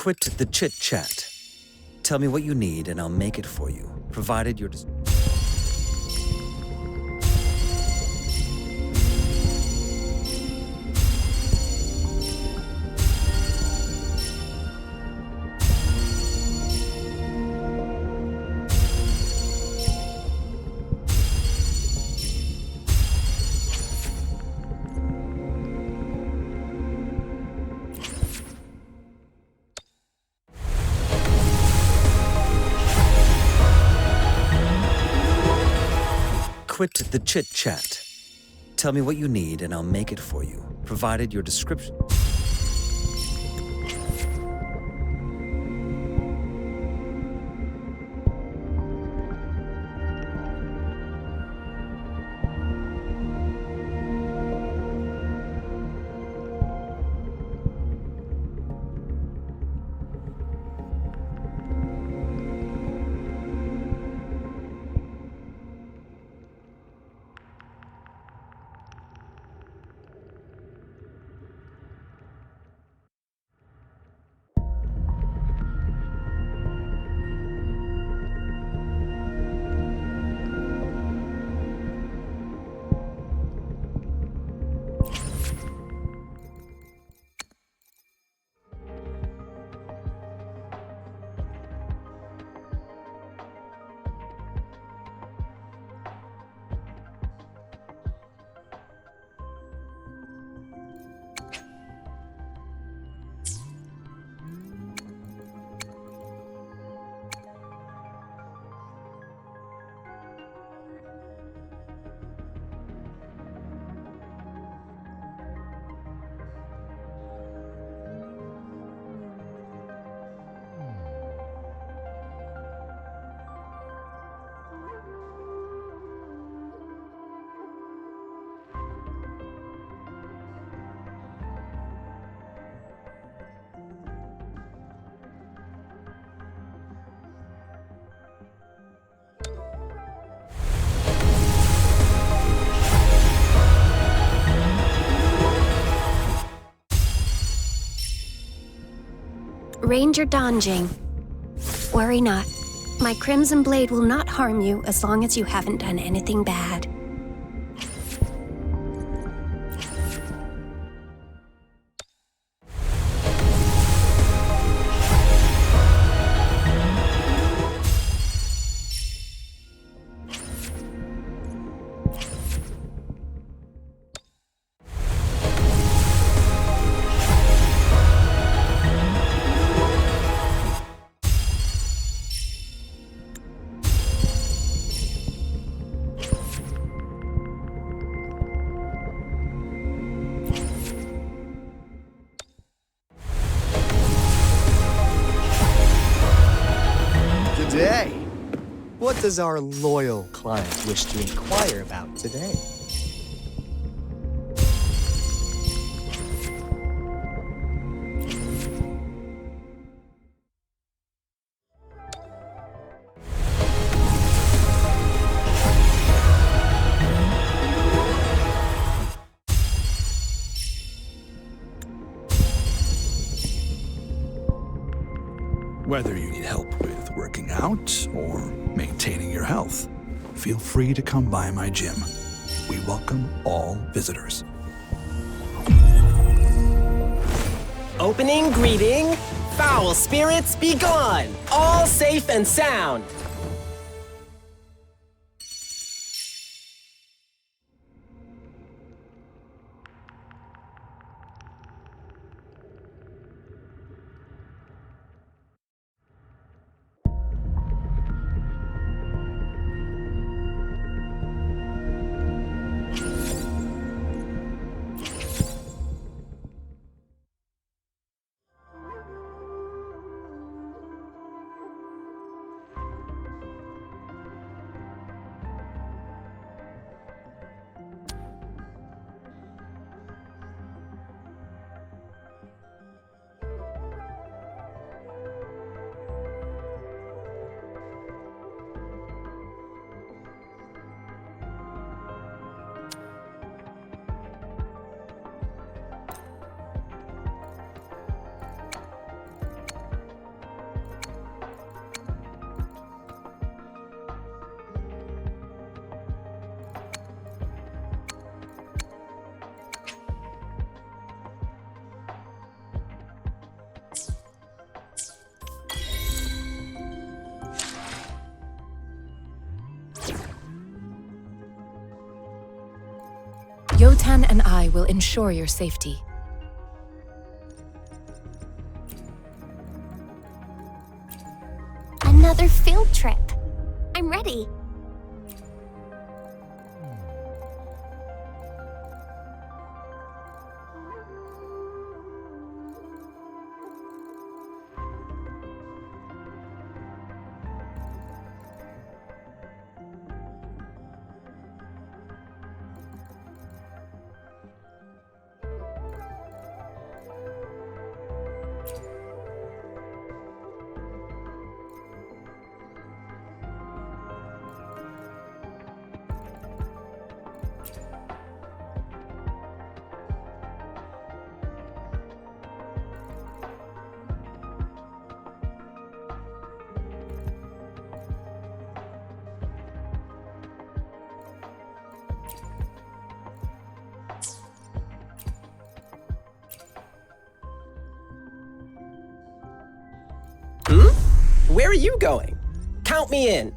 Quit the chit-chat. Tell me what you need and I'll make it for you, provided you're... Quit the chit-chat. Tell me what you need and I'll make it for you, provided your description... Ranger Donjing. Worry not. My Crimson Blade will not harm you as long as you haven't done anything bad. Today? What does our loyal client wish to inquire about today? Whether you need help with working out or maintaining your health, feel free to come by my gym. We welcome all visitors. Opening greeting, foul spirits be gone, all safe and sound. plan and I will ensure your safety. Another field trip. I'm ready. Where are you going? Count me in.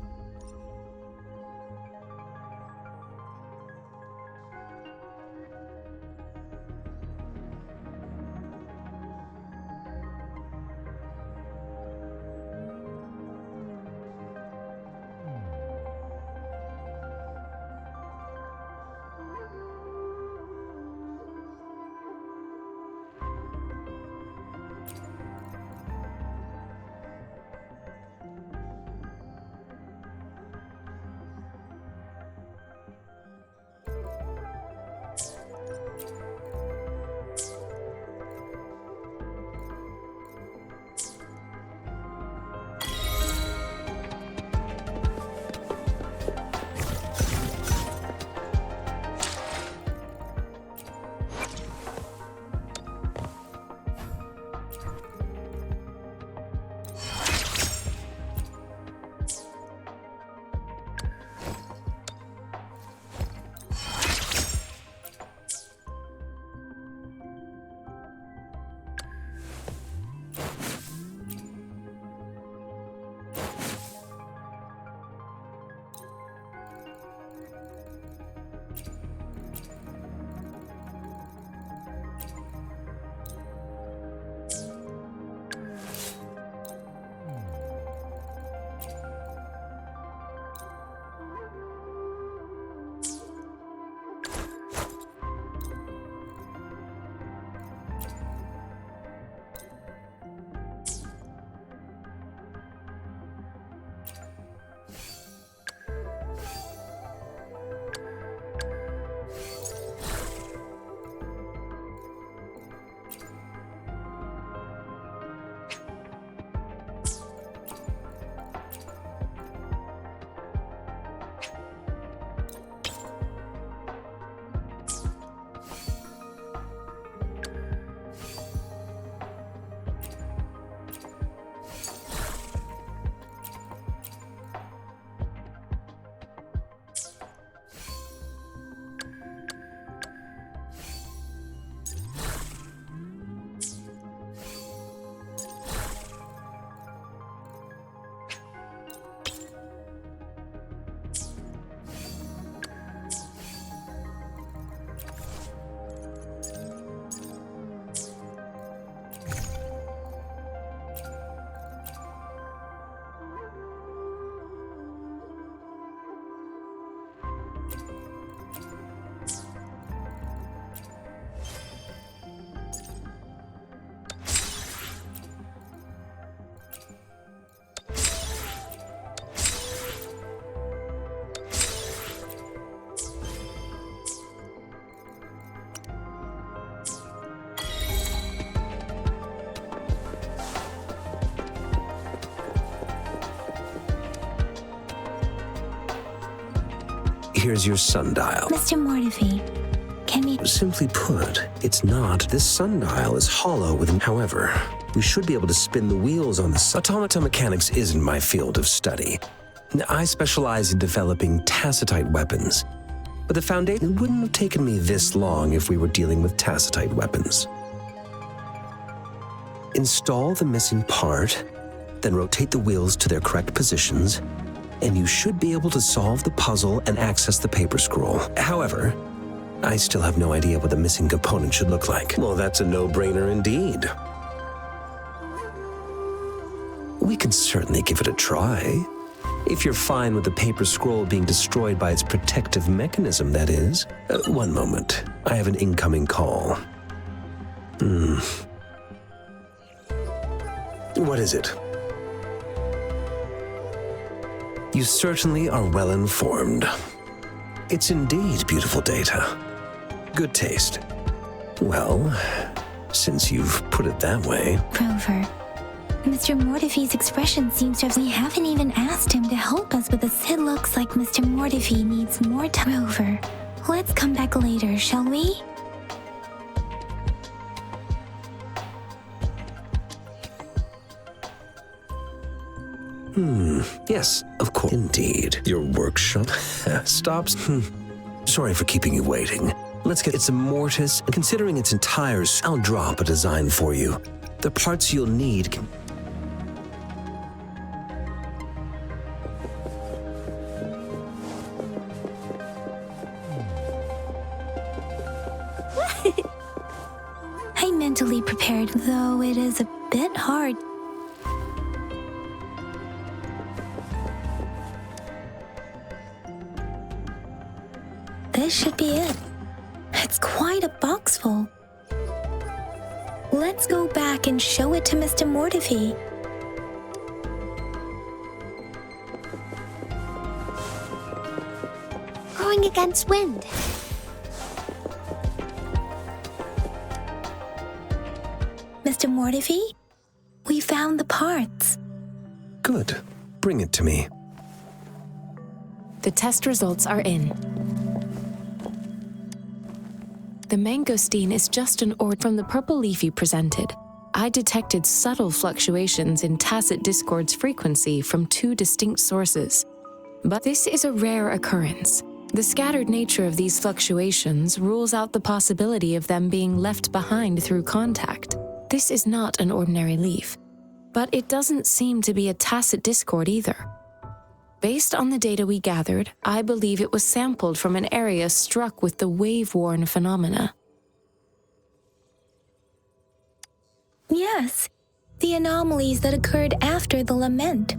Here's your sundial. Mr. Mortefi, can you... Simply put, it's not. This sundial is hollow within. However, we should be able to spin the wheels on the automata mechanics isn't my field of study. I specialize in developing tacitite weapons. But the Foundation wouldn't have taken me this long if we were dealing with tacitite weapons. Install the missing part, then rotate the wheels to their correct positions, and you should be able to solve the puzzle and access the paper scroll. However, I still have no idea what the missing component should look like. Well, that's a no-brainer indeed. We can certainly give it a try. If you're fine with the paper scroll being destroyed by its protective mechanism, that is. One moment. I have an incoming call. What is it? You certainly are well informed. It's indeed beautiful data. Good taste. Well, since you've put it that way... Rover, Mr. Mortefi's expression seems to have... We haven't even asked him to help us with this. It looks like Mr. Mortefi needs more time. Rover, let's come back later, shall we? Yes, of course. Indeed. Your workshop stops. Sorry for keeping you waiting. Let's get... It's a mortise. Considering its entire... I'll drop a design for you. The parts you'll need can... I mentally prepared, though it is a bit hard. This should be it. It's quite a box full. Let's go back and show it to Mr. Mortefi. Going against wind. Mr. Mortefi, we found the parts. Good. Bring it to me. The test results are in. The mangosteen is just an ore from the purple leaf you presented. I detected subtle fluctuations in tacit discord's frequency from two distinct sources. But this is a rare occurrence. The scattered nature of these fluctuations rules out the possibility of them being left behind through contact. This is not an ordinary leaf, but it doesn't seem to be a tacit discord either. Based on the data we gathered, I believe it was sampled from an area struck with the wave-worn phenomena. Yes, the anomalies that occurred after the lament,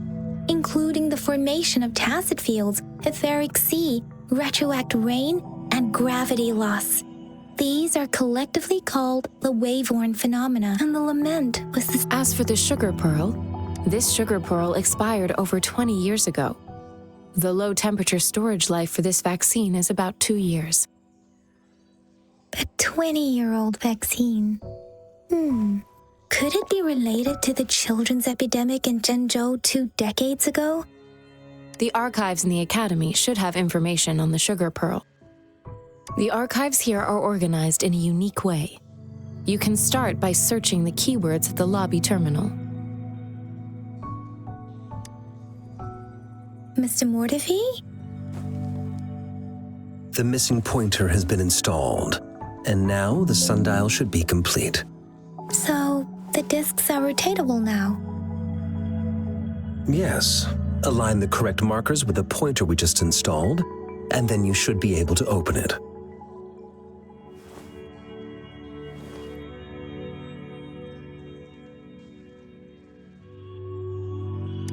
including the formation of tacit fields, etheric sea, retroact rain, and gravity loss. These are collectively called the wave-worn phenomena, and the lament was the... As for the sugar pearl, this sugar pearl expired over 20 years ago. The low-temperature storage life for this vaccine is about 2 years. A 20-year-old vaccine. Could it be related to the children's epidemic in Zhenzhou 2 decades ago? The archives in the Academy should have information on the sugar pearl. The archives here are organized in a unique way. You can start by searching the keywords at the lobby terminal. Mr. Mortefi? The missing pointer has been installed, and now the sundial should be complete. So, the discs are rotatable now? Yes. Align the correct markers with the pointer we just installed, and then you should be able to open it.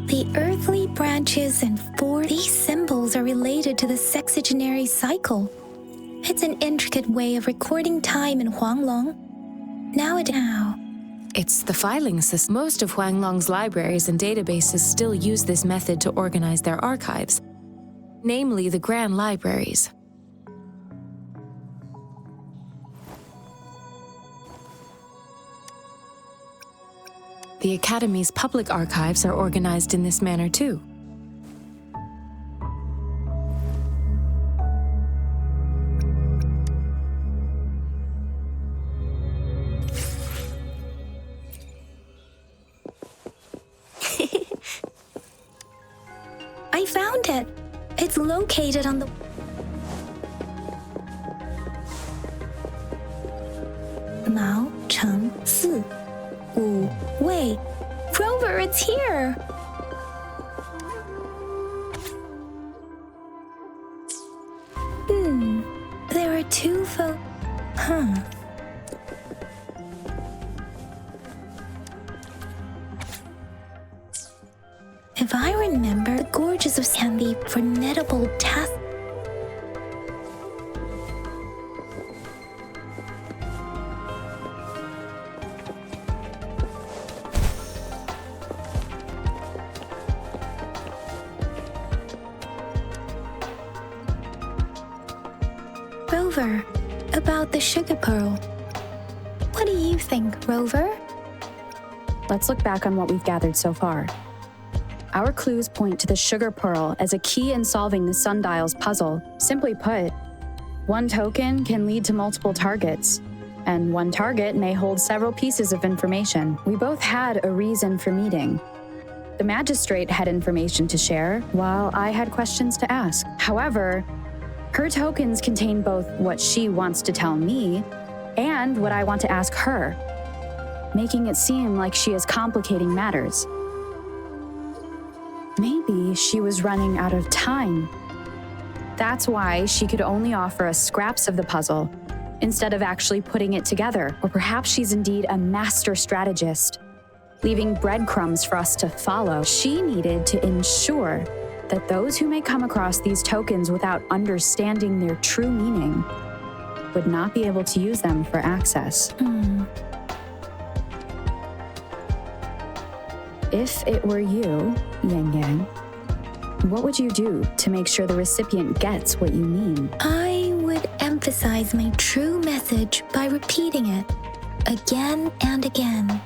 The earthly branches and these symbols are related to the sexagenary cycle. It's an intricate way of recording time in Huanglong. Now. It's the filing system. Most of Huanglong's libraries and databases still use this method to organize their archives, namely the Grand Libraries. The Academy's public archives are organized in this manner too. I found it. It's located on the... Mao Cheng Si. Wu Wei. Rover, it's here! There are 2 If I remember, the gorges of can be formidable tasks. Rover, about the sugar pearl. What do you think, Rover? Let's look back on what we've gathered so far. Our clues point to the sugar pearl as a key in solving the sundial's puzzle. Simply put, one token can lead to multiple targets, and one target may hold several pieces of information. We both had a reason for meeting. The magistrate had information to share, while I had questions to ask. However, her tokens contain both what she wants to tell me and what I want to ask her, making it seem like she is complicating matters. Maybe she was running out of time. That's why she could only offer us scraps of the puzzle instead of actually putting it together. Or perhaps she's indeed a master strategist, leaving breadcrumbs for us to follow. She needed to ensure that those who may come across these tokens without understanding their true meaning would not be able to use them for access. If it were you, Yang Yang, what would you do to make sure the recipient gets what you mean? I would emphasize my true message by repeating it again and again.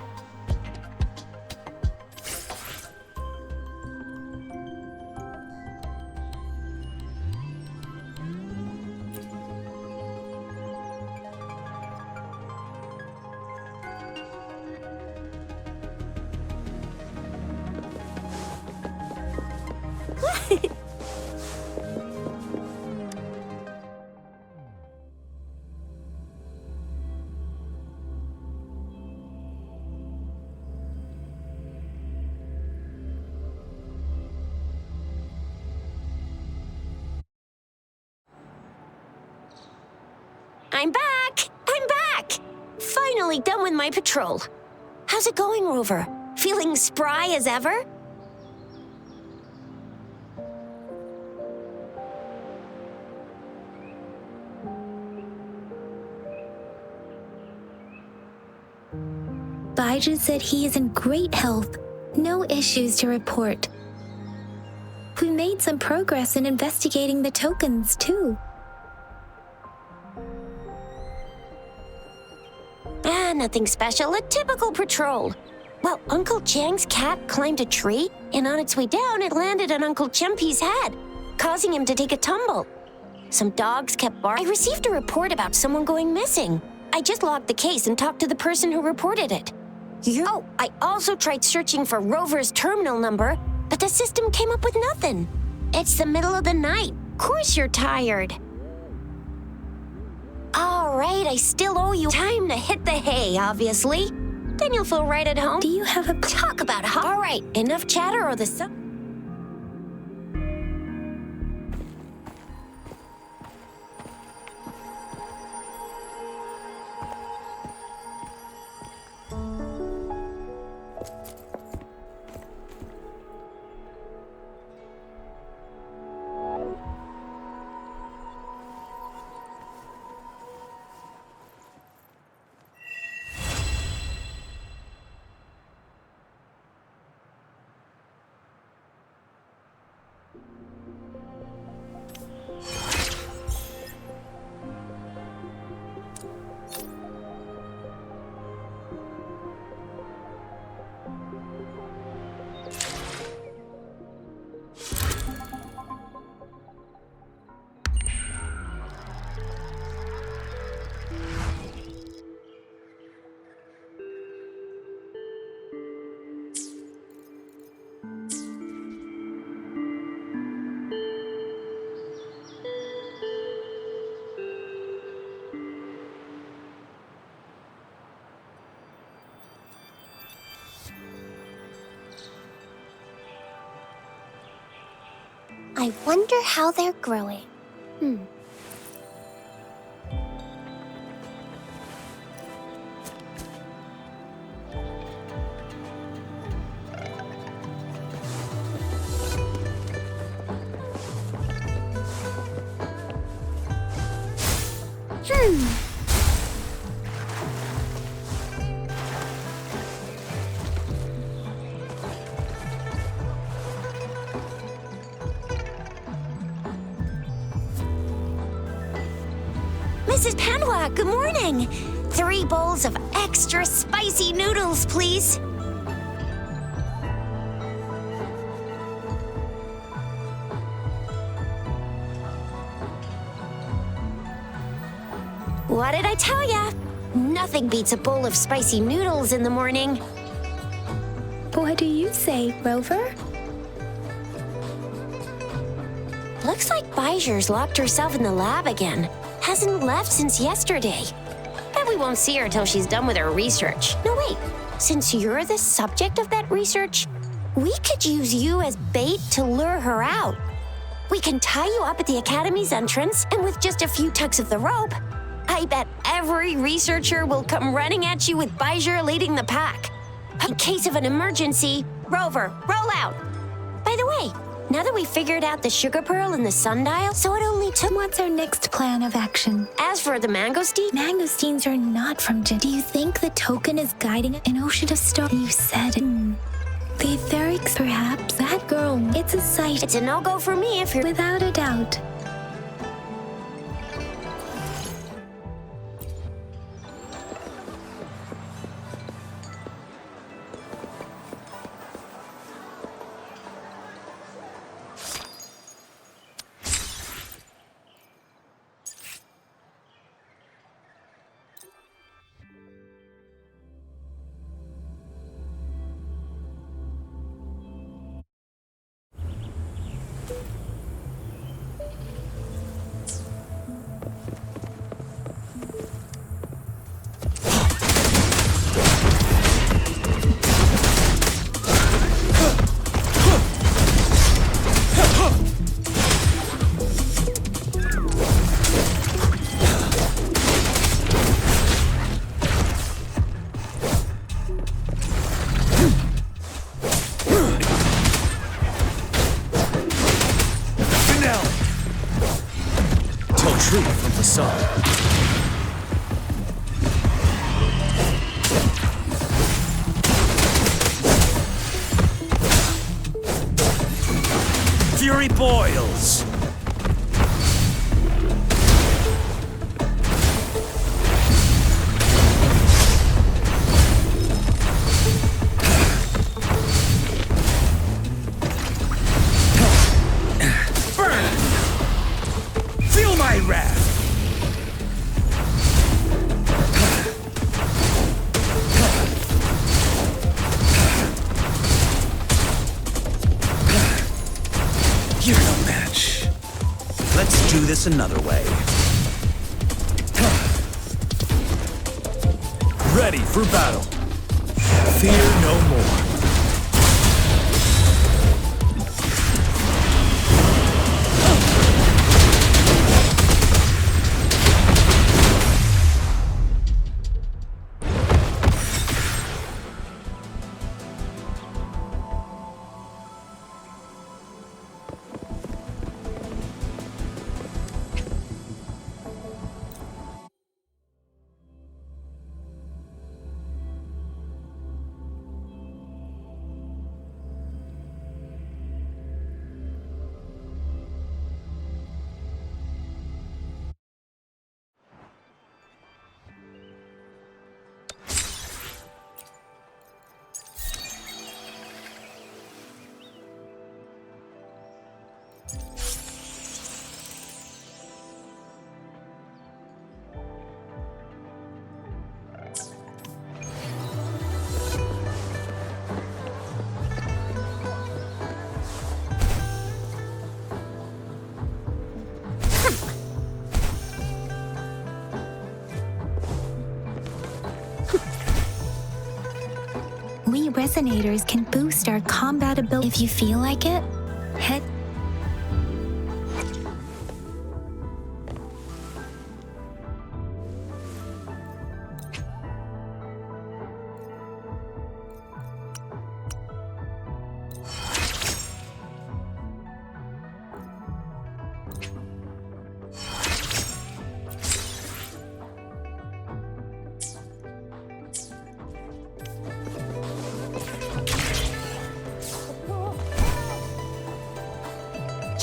I'm back! I'm back! Finally done with my patrol. How's it going, Rover? Feeling spry as ever? Baiju said he is in great health, no issues to report. We made some progress in investigating the tokens, too. Nothing special, a typical patrol. Well, Uncle Chang's cat climbed a tree, and on its way down, it landed on Uncle Chempi's head, causing him to take a tumble. Some dogs kept barking. I received a report about someone going missing. I just logged the case and talked to the person who reported it. Oh, I also tried searching for Rover's terminal number, but the system came up with nothing. It's the middle of the night. Of course you're tired. All right, I still owe you time to hit the hay, obviously. Then you'll feel right at home. Do you have a talk about it? All right, enough chatter or the sun. I wonder how they're growing. Mrs. Panwa, good morning. 3 bowls of extra spicy noodles, please. What did I tell ya? Nothing beats a bowl of spicy noodles in the morning. What do you say, Rover? Looks like Bijur's locked herself in the lab again. Hasn't left since yesterday. Bet we won't see her till she's done with her research. No, wait. Since you're the subject of that research, we could use you as bait to lure her out. We can tie you up at the Academy's entrance, and with just a few tugs of the rope, I bet every researcher will come running at you with Bijur leading the pack. In case of an emergency, Rover, roll out. By the way, now that we figured out the sugar pearl and the sundial, so it only took... What's our next plan of action? As for the mangosteen... Mangosteens are not from Jin. Do you think the token is guiding an ocean of stars? You said the etherics, perhaps? That girl, it's a sight. It's a no-go for me if you're... Without a doubt. True from the sun. Fury boils! Burn! Feel my wrath! You're no match. Let's do this another way. Ready for battle. Fear no more. We resonators can boost our combat ability if you feel like it. Head.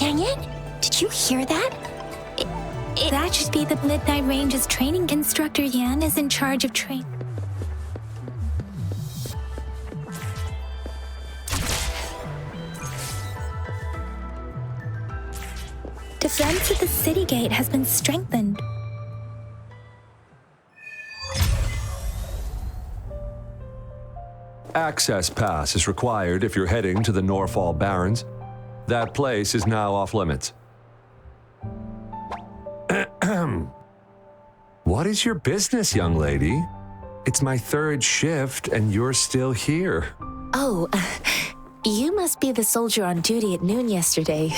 Dang it! Did you hear that? That should be the Midnight Range's training instructor. Yan is in charge of train. Defense at the city gate has been strengthened. Access pass is required if you're heading to the Norfall Barrens. That place is now off limits. What is your business, young lady? It's my third shift and you're still here. Oh, you must be the soldier on duty at noon yesterday.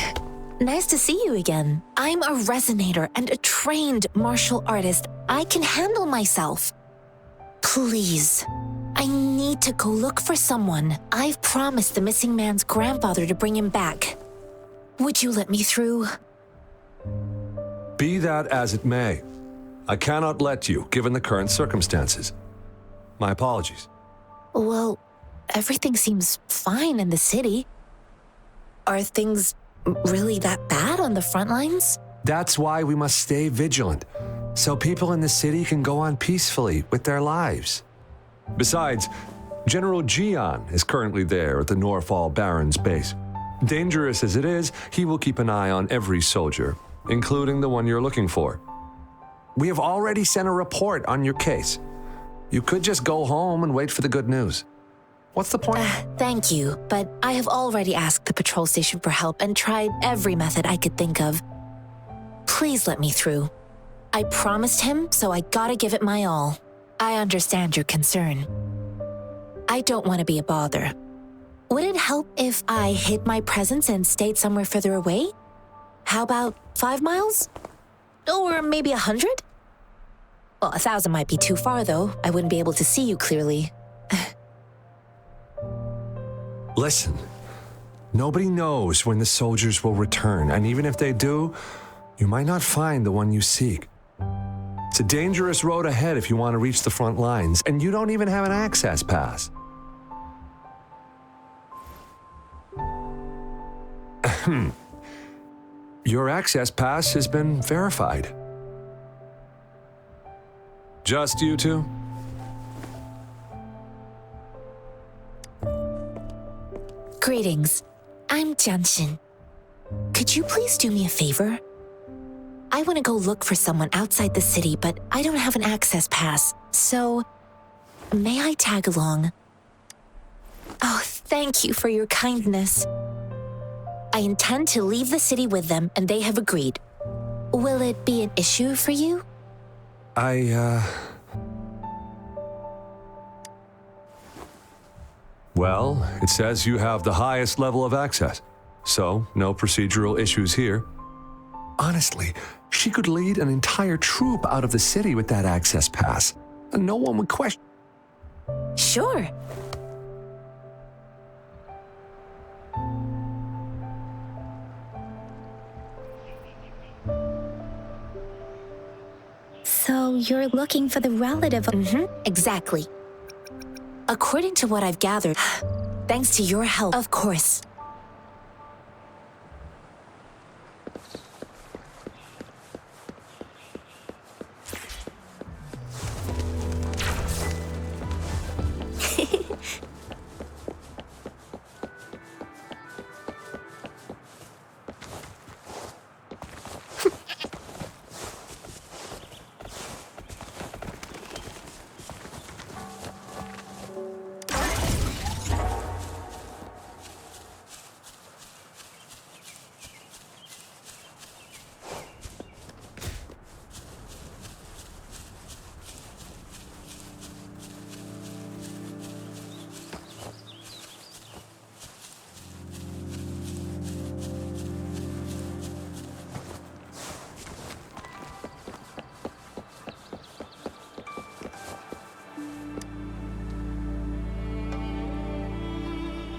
Nice to see you again. I'm a resonator and a trained martial artist. I can handle myself. Please, I need to go look for someone. I've promised the missing man's grandfather to bring him back. Would you let me through? Be that as it may, I cannot let you, given the current circumstances. My apologies. Well, everything seems fine in the city. Are things really that bad on the front lines? That's why we must stay vigilant, so people in the city can go on peacefully with their lives. Besides, General Jian is currently there at the Norfall Barrens base. Dangerous as it is, he will keep an eye on every soldier, including the one you're looking for. We have already sent a report on your case. You could just go home and wait for the good news. What's the point? Thank you, but I have already asked the patrol station for help and tried every method I could think of. Please let me through. I promised him, so I gotta give it my all. I understand your concern. I don't want to be a bother. Would it help if I hid my presence and stayed somewhere further away? How about 5 miles? Or maybe 100? Well, 1,000 might be too far, though. I wouldn't be able to see you clearly. Listen, nobody knows when the soldiers will return, and even if they do, you might not find the one you seek. It's a dangerous road ahead if you want to reach the front lines, and you don't even have an access pass. Your access pass has been verified. Just you two? Greetings. I'm Janshin. Could you please do me a favor? I want to go look for someone outside the city, but I don't have an access pass, so may I tag along? Oh, thank you for your kindness. I intend to leave the city with them, and they have agreed. Will it be an issue for you? Well, it says you have the highest level of access, so no procedural issues here. Honestly, she could lead an entire troop out of the city with that access pass, and no one would question. Sure. So you're looking for the relative of... Exactly. According to what I've gathered, thanks to your help, of course.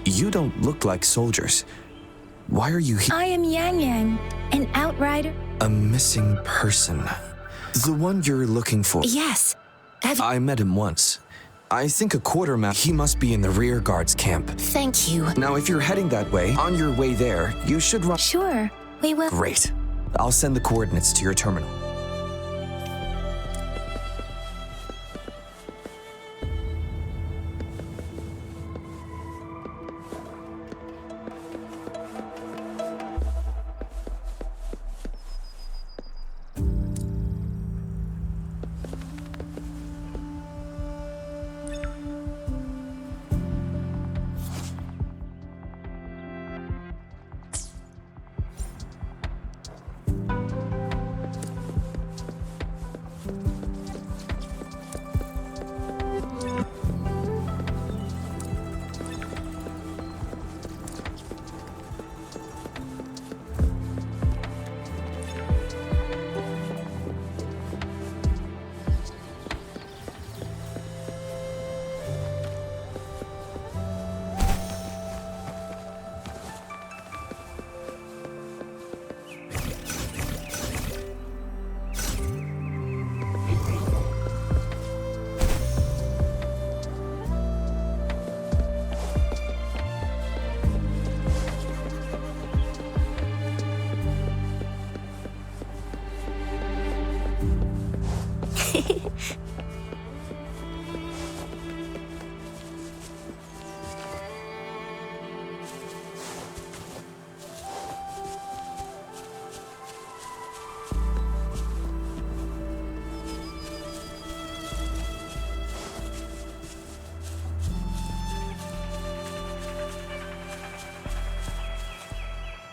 You don't look like soldiers. Why are you here? I am Yang Yang, an outrider. A missing person. The one you're looking for. Yes. I met him once. I think a quartermaster. He must be in the rear guard's camp. Thank you. Now, if you're heading that way, on your way there, you should run. Sure. We will. Great. I'll send the coordinates to your terminal.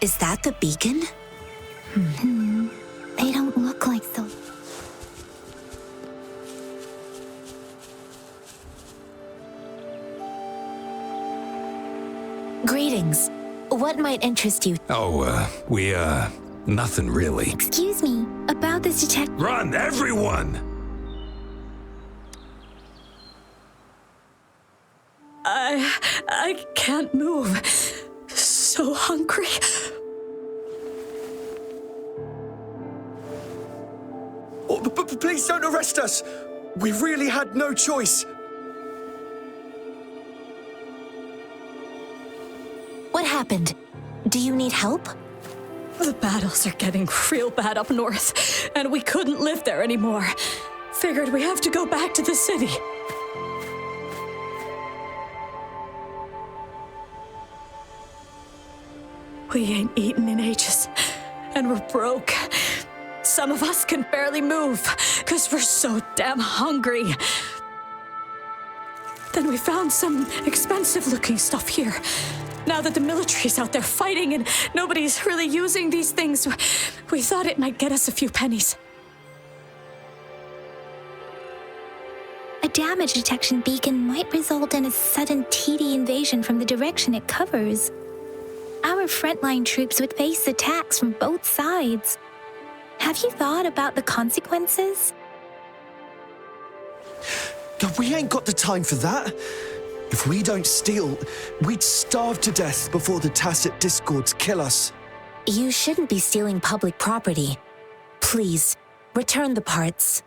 Is that the beacon? They don't look like so. Greetings. What might interest you? Nothing really. Excuse me, about this detective. Run, everyone! I can't move. So hungry. Please don't arrest us! We really had no choice. What happened? Do you need help? The battles are getting real bad up north, and we couldn't live there anymore. Figured we have to go back to the city. We ain't eaten in ages, and we're broke. Some of us can barely move, because we're so damn hungry. Then we found some expensive-looking stuff here. Now that the military's out there fighting and nobody's really using these things, we thought it might get us a few pennies. A damage detection beacon might result in a sudden TD invasion from the direction it covers. Our frontline troops would face attacks from both sides. Have you thought about the consequences? We ain't got the time for that. If we don't steal, we'd starve to death before the tacit discords kill us. You shouldn't be stealing public property. Please, return the parts.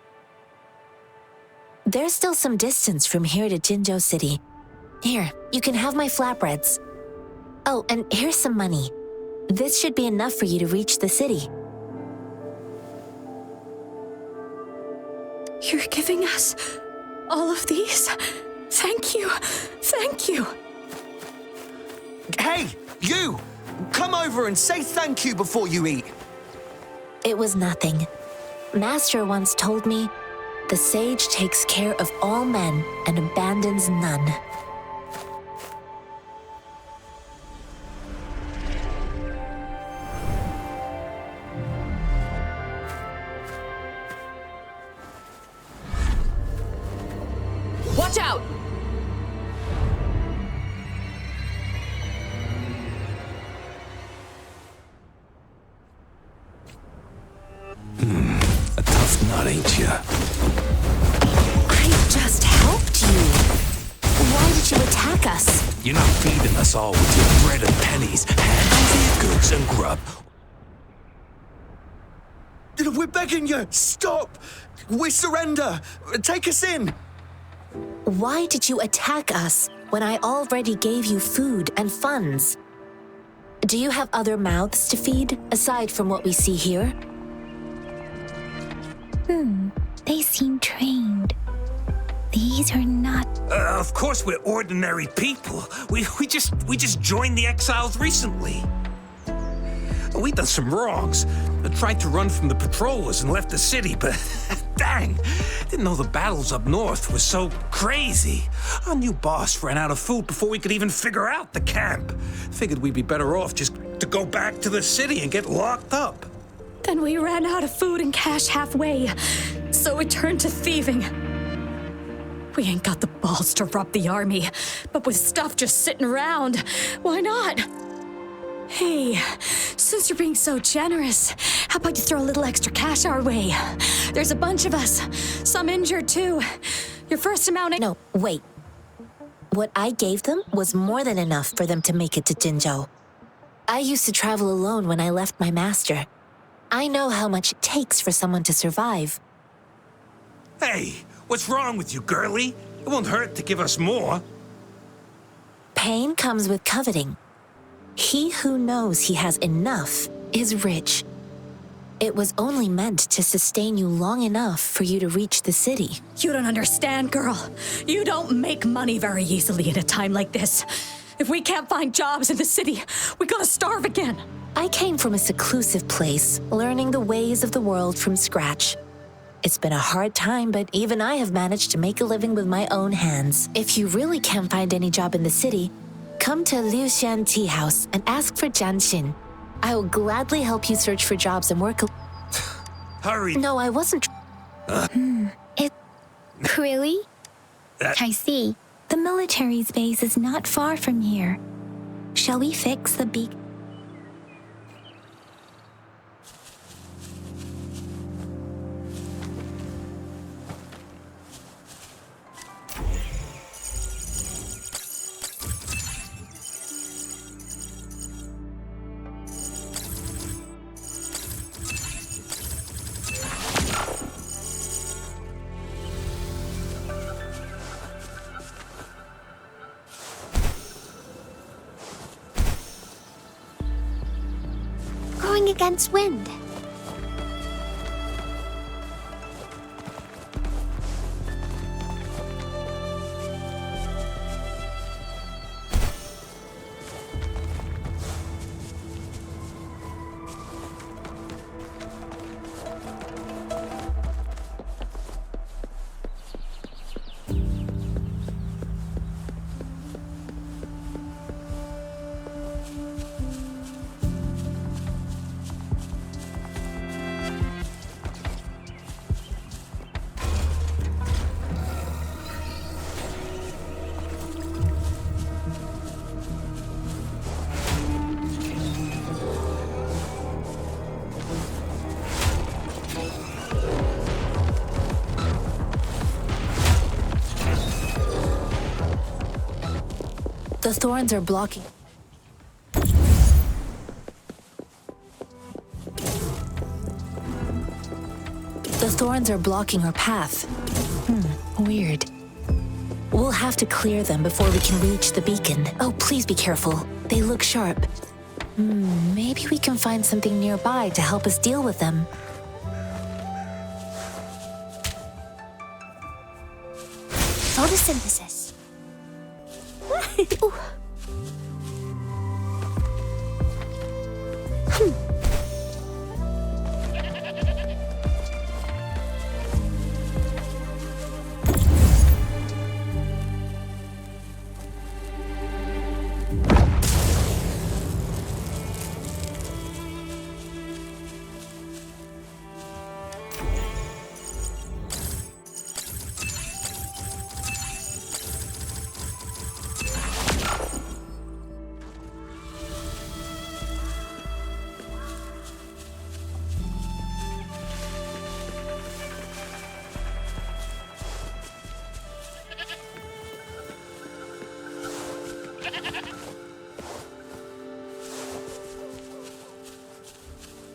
There's still some distance from here to Jinzhou City. Here, you can have my flatbreads. Oh, and here's some money. This should be enough for you to reach the city. You're giving us all of these? Thank you. Thank you. Hey, you! Come over and say thank you before you eat. It was nothing. Master once told me, the sage takes care of all men and abandons none. Watch out! A tough nut, ain't ya? I just helped you. Why did you attack us? You're not feeding us all with your bread and pennies. Hand over your goods and grub. We're begging you, stop! We surrender! Take us in! Why did you attack us when I already gave you food and funds? Do you have other mouths to feed, aside from what we see here? They seem trained. These are not... Of course we're ordinary people. We just joined the exiles recently. We done some wrongs. I tried to run from the patrollers and left the city, but dang, didn't know the battles up north were so crazy. Our new boss ran out of food before we could even figure out the camp. Figured we'd be better off just to go back to the city and get locked up. Then we ran out of food and cash halfway, so we turned to thieving. We ain't got the balls to rob the army, but with stuff just sitting around, why not? Hey, since you're being so generous, how about you throw a little extra cash our way? There's a bunch of us, some injured too. Your first amount... No, wait. What I gave them was more than enough for them to make it to Jinzhou. I used to travel alone when I left my master. I know how much it takes for someone to survive. Hey, what's wrong with you, girlie? It won't hurt to give us more. Pain comes with coveting. He who knows he has enough is rich. It was only meant to sustain you long enough for you to reach the city. You don't understand, girl. You don't make money very easily at a time like this. If we can't find jobs in the city, we're gonna starve again. I came from a seclusive place, learning the ways of the world from scratch. It's been a hard time, but even I have managed to make a living with my own hands. If you really can't find any job in the city, come to Liu Xian Tea House and ask for Jian Xin. I will gladly help you search for jobs and work. Hurry. No, I wasn't. Really? I see. The military's base is not far from here. Shall we fix the beacon? Going against wind. The thorns are blocking. The thorns are blocking our path. Weird. We'll have to clear them before we can reach the beacon. Oh, please be careful. They look sharp. Maybe we can find something nearby to help us deal with them. Photosynthesis.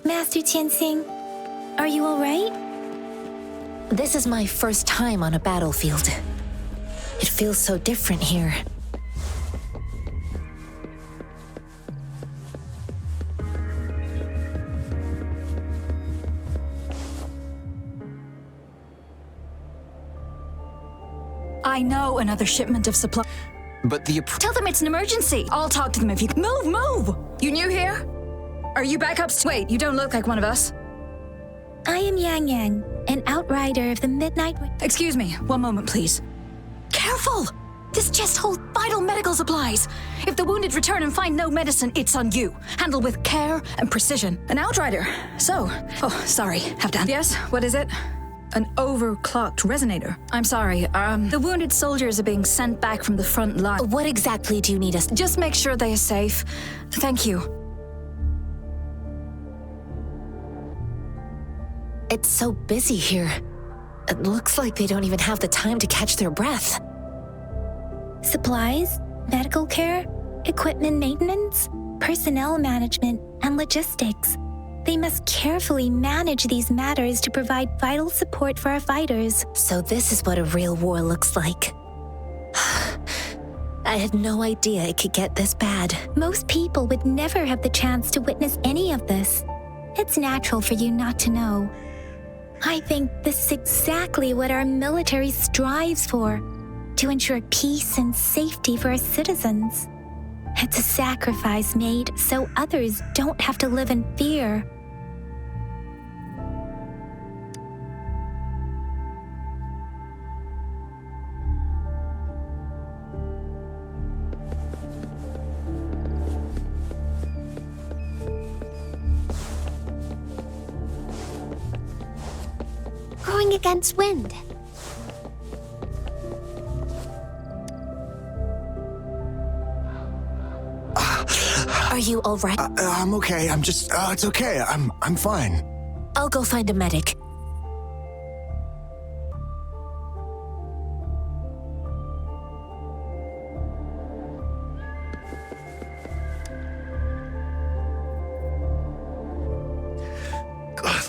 Master Tianxing, are you all right? This is my first time on a battlefield. It feels so different here. I know another shipment of supply. But the Tell them it's an emergency. I'll talk to them if you move. You new here? Are you back up? Wait, you don't look like one of us. I am Yang Yang, an outrider of the Midnight. Excuse me, one moment, please. Careful! This chest holds vital medical supplies. If the wounded return and find no medicine, it's on you. Handle with care and precision. An outrider. Sorry, have done. Yes, what is it? An overclocked resonator. I'm sorry, the wounded soldiers are being sent back from the front line. What exactly do you need us? Just make sure they are safe. Thank you. It's so busy here. It looks like they don't even have the time to catch their breath. Supplies, medical care, equipment maintenance, personnel management, and logistics. They must carefully manage these matters to provide vital support for our fighters. So this is what a real war looks like. I had no idea it could get this bad. Most people would never have the chance to witness any of this. It's natural for you not to know. I think this is exactly what our military strives for, to ensure peace and safety for our citizens. It's a sacrifice made so others don't have to live in fear. Going against wind. Are you all right? I'm okay. I'm just, it's okay. I'm fine. I'll go find a medic.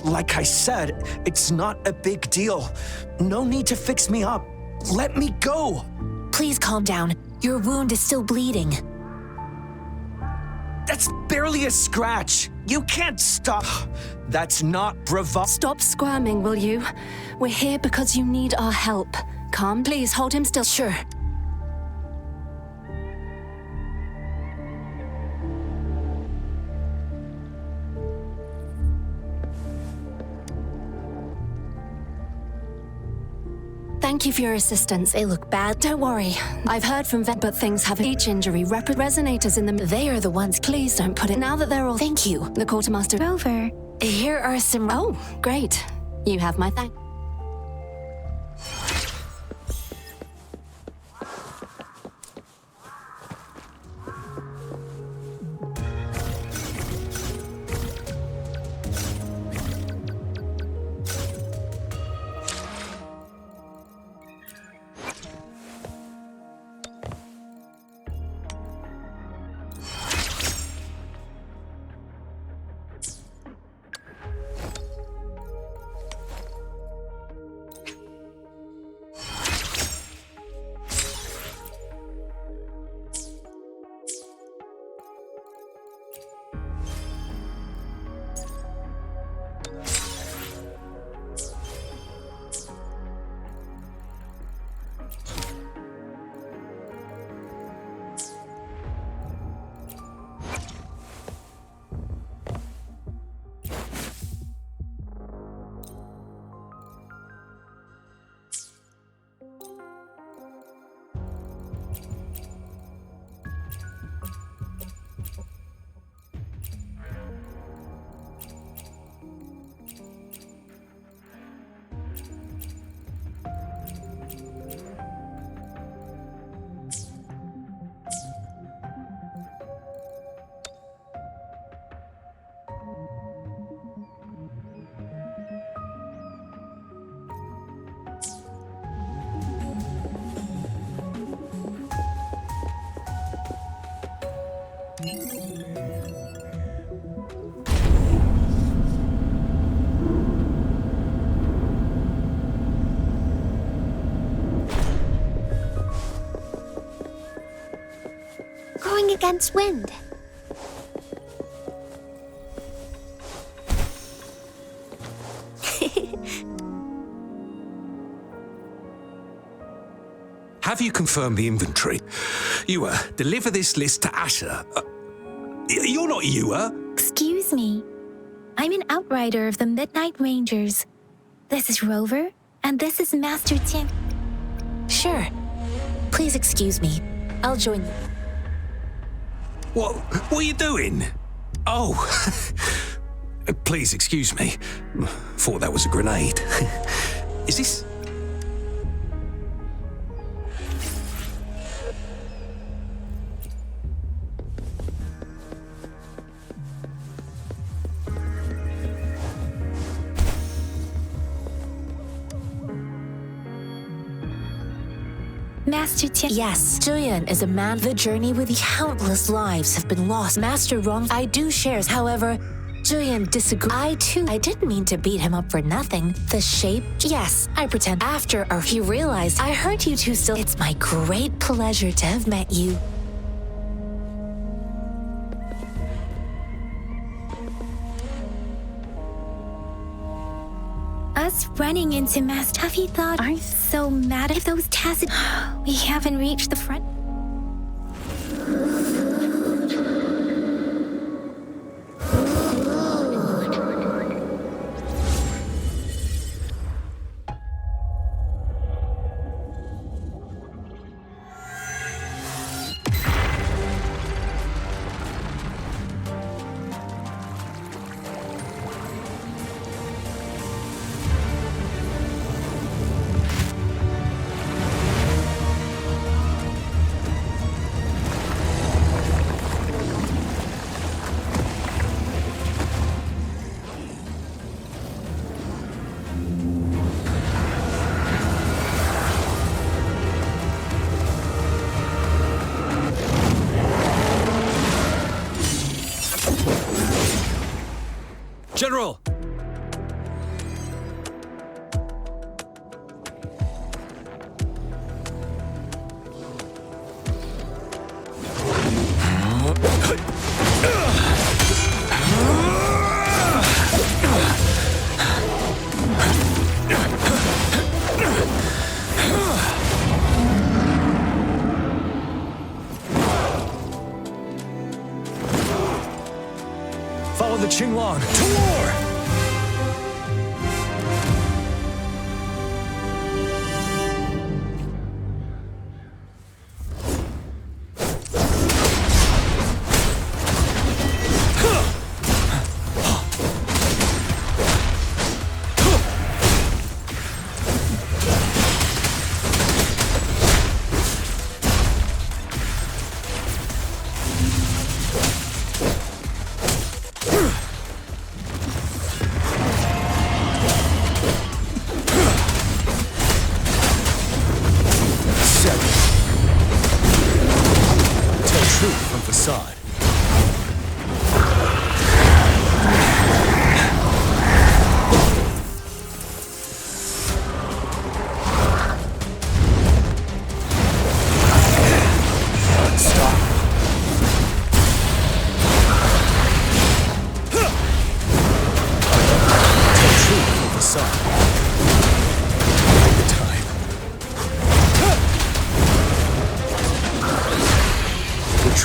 Like I said, it's not a big deal. No need to fix me up. Let me go. Please calm down. Your wound is still bleeding. That's barely a scratch. You can't stop. That's not bravado. Stop squirming, will you? We're here because you need our help. Calm, please. Hold him still. Sure. Thank you for your assistance. They look bad. Don't worry. I've heard from vet, but things have each injury. Resonators in them. They are the ones. Please don't put it. Now that they're all. Thank you. The quartermaster. Rover. Here are some. Oh, great. You have my thanks. Going against wind. have you confirmed the inventory? Ewa, deliver this list to Asher. You're not Ewa. Excuse me. I'm an outrider of the Midnight Rangers. This is Rover, and this is Master Tian. Sure. Please excuse me. I'll join you. What are you doing? Oh, please excuse me. Thought that was a grenade. Is this... Master Tian. Yes, Julian is a man. The journey with countless lives have been lost. Master Wrong, I do share. However, Julian disagrees. I didn't mean to beat him up for nothing. The shape, yes, I pretend. After he realized I heard you two still. It's my great pleasure to have met you. Us running into Master. Have you thought? I'm so mad at those tacit. We haven't reached the front. General! Follow the Qinglong to war!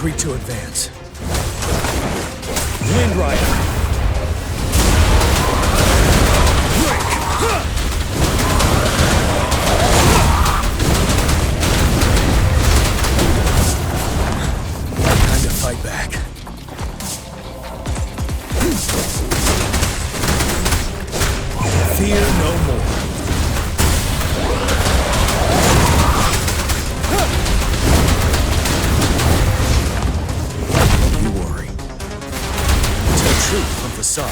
Retreat to advance. Wind Rider! Time to fight back. Fear no more. Of the sun.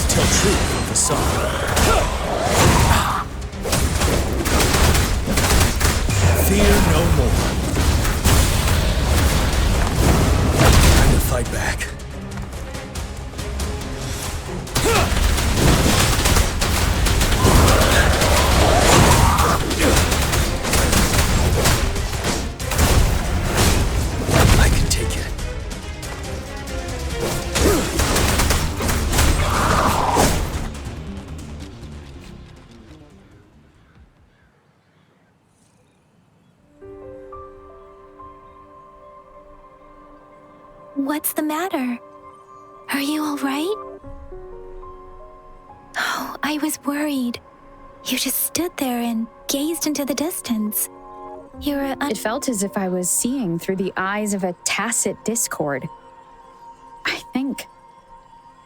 Tell truth of the sun. What's the matter? Are you all right? Oh, I was worried. You just stood there and gazed into the distance. It felt as if I was seeing through the eyes of a tacit discord. I think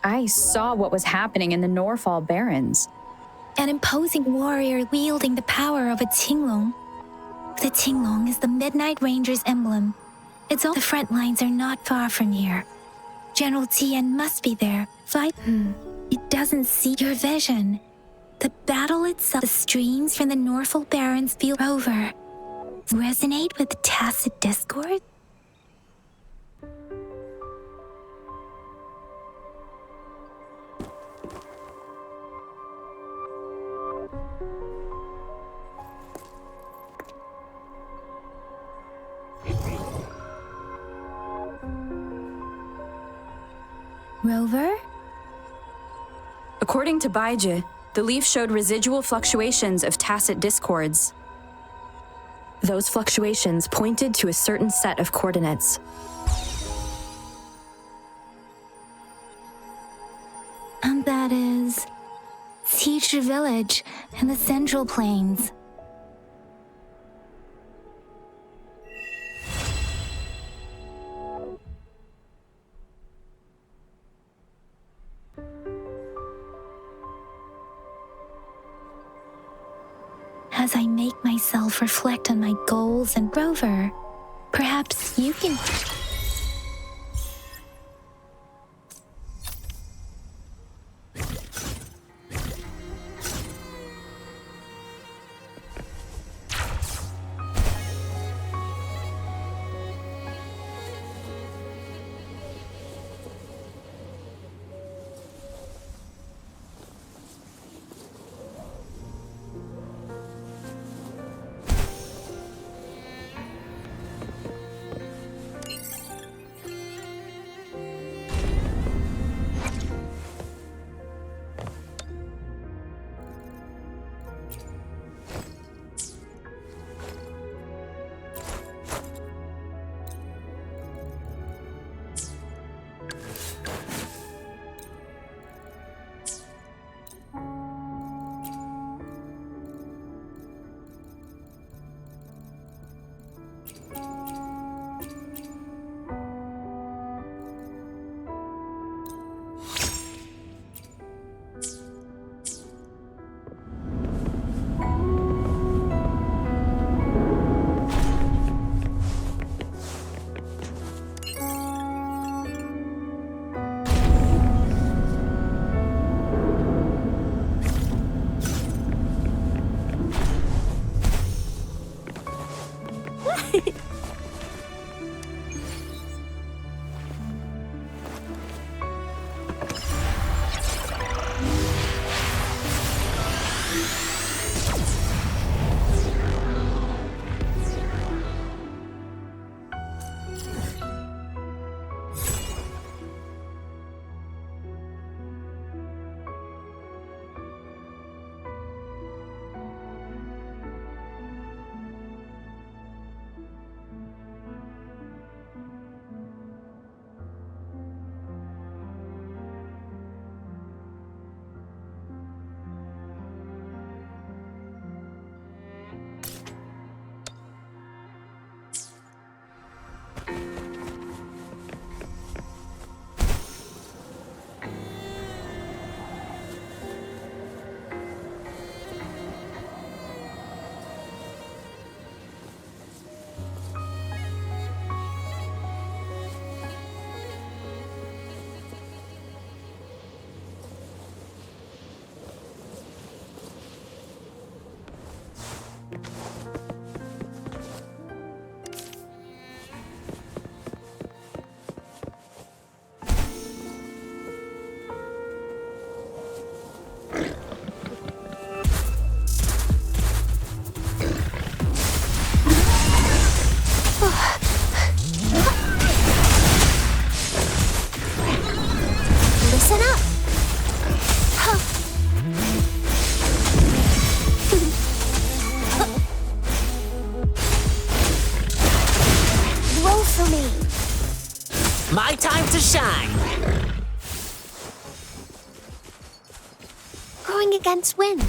I saw what was happening in the Norfall Barrens. An imposing warrior wielding the power of a Tinglong. The Tinglong is the Midnight Ranger's emblem. It's all the front lines are not far from here. General Tien must be there. Fight. It doesn't see your vision. The battle itself, the streams from the Norfall Barrens feel over. Resonate with the tacit discord? Rover? According to Baiji, the leaf showed residual fluctuations of tacit discords. Those fluctuations pointed to a certain set of coordinates. And that is Teacher Village in the Central Plains. As I make myself reflect on my goals and Rover, perhaps you can... shine! Going against wind.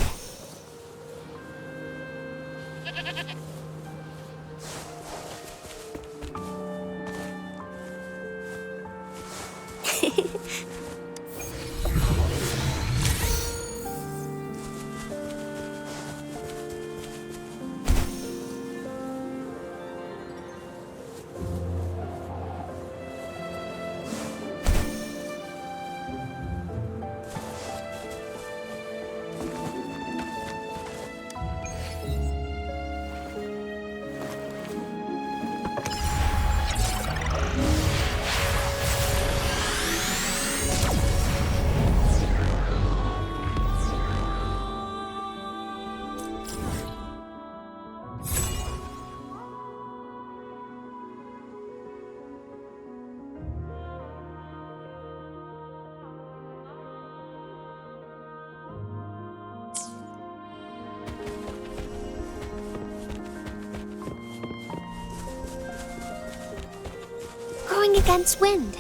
Going against wind.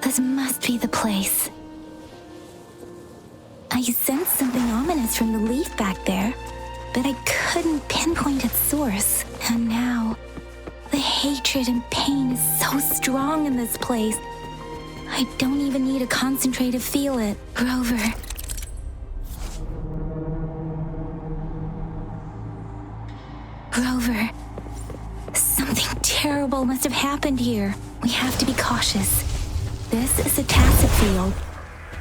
This must be the place. I sensed something ominous from the leaf back there, but I couldn't pinpoint its source. And now, the hatred and pain is so strong in this place. I don't even need to concentrate to feel it. Rover. Rover. Something terrible must have happened here. We have to be cautious. This is a tacit field.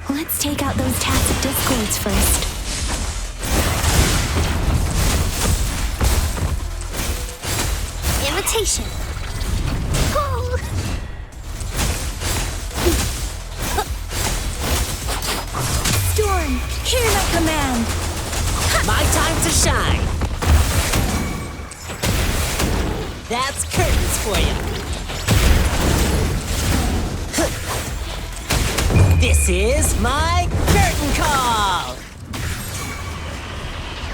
Let's take out those tacit discords first. Imitation. Oh. Storm, hear my command. My time to shine! That's curtains for you. This is my curtain call!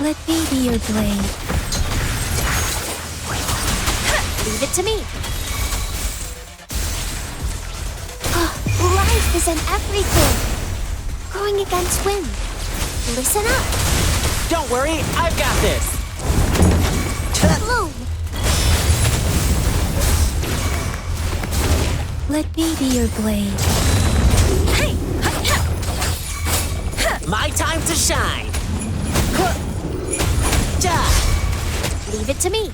Let me be your blade. Leave it to me. Life is in everything. Going against wind. Listen up. Don't worry, I've got this. Bloom. Let me be your blade. Hey! My time to shine. Leave it to me.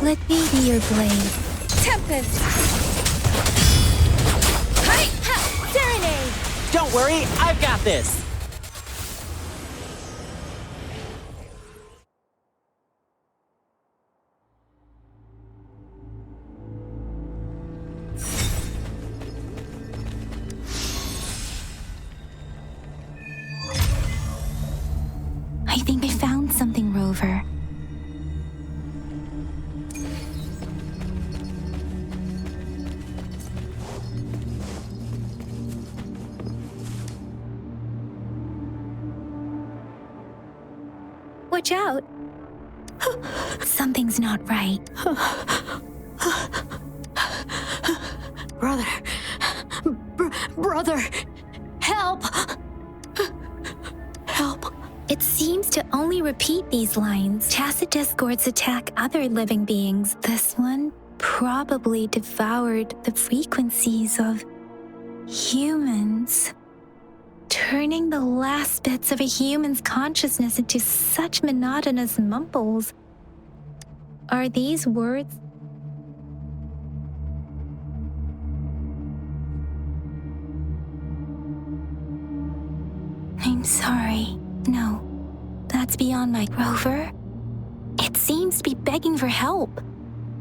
Let me be your blade. Tempest. Hey! Serenade. Don't worry, I've got this. I think I found something, Rover. Watch out! Something's not right. Brother. Brother. Help! Help. It seems to only repeat these lines. Tacit discords attack other living beings. This one probably devoured the frequencies of humans, turning the last bits of a human's consciousness into such monotonous mumbles. Are these words? I'm sorry. No, that's beyond my Rover. It seems to be begging for help,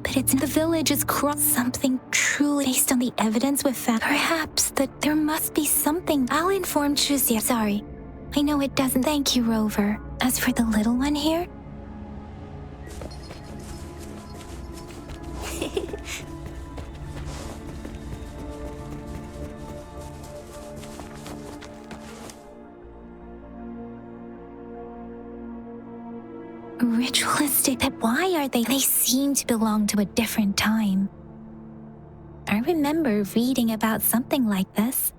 but it's the village is crossed something truly based on the evidence we've found. Perhaps that there must be something. I'll inform Shuzia. Sorry, I know it doesn't. Thank you, Rover. As for the little one here, Ritualistic? Why are they? They seem to belong to a different time. I remember reading about something like this.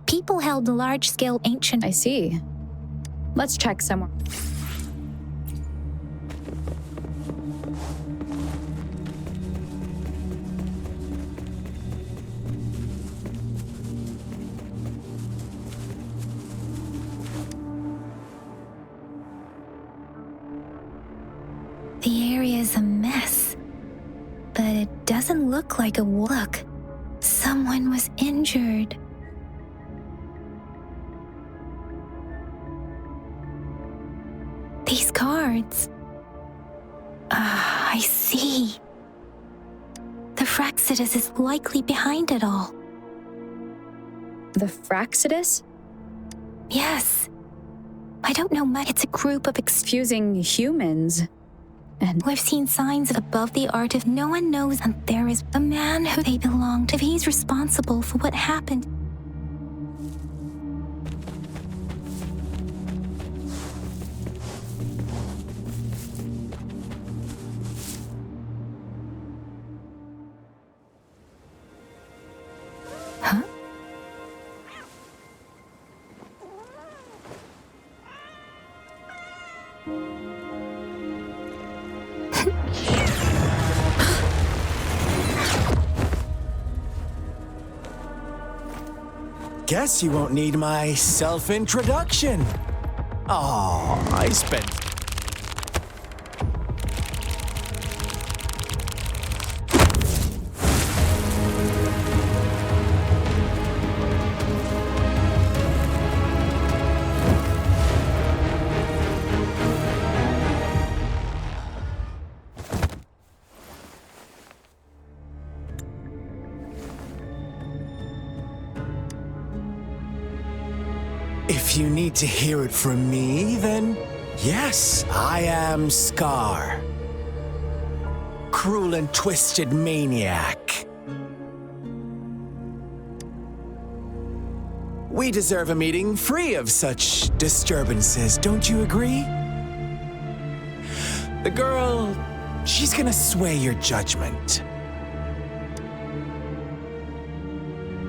People held large-scale ancient... I see. Let's check somewhere. The area is a mess, but it doesn't look like a look. Someone was injured. These cards. I see. The Fraxidus is likely behind it all. The Fraxidus? Yes. I don't know much. It's a group of fusing humans. And we've seen signs above the art if no one knows, and there is a man who they belong to. If he's responsible for what happened. Huh? Guess you won't need my self-introduction. Oh, I spent... If you need to hear it from me, then yes, I am Scar. Cruel and twisted maniac. We deserve a meeting free of such disturbances, don't you agree? The girl, she's gonna sway your judgment.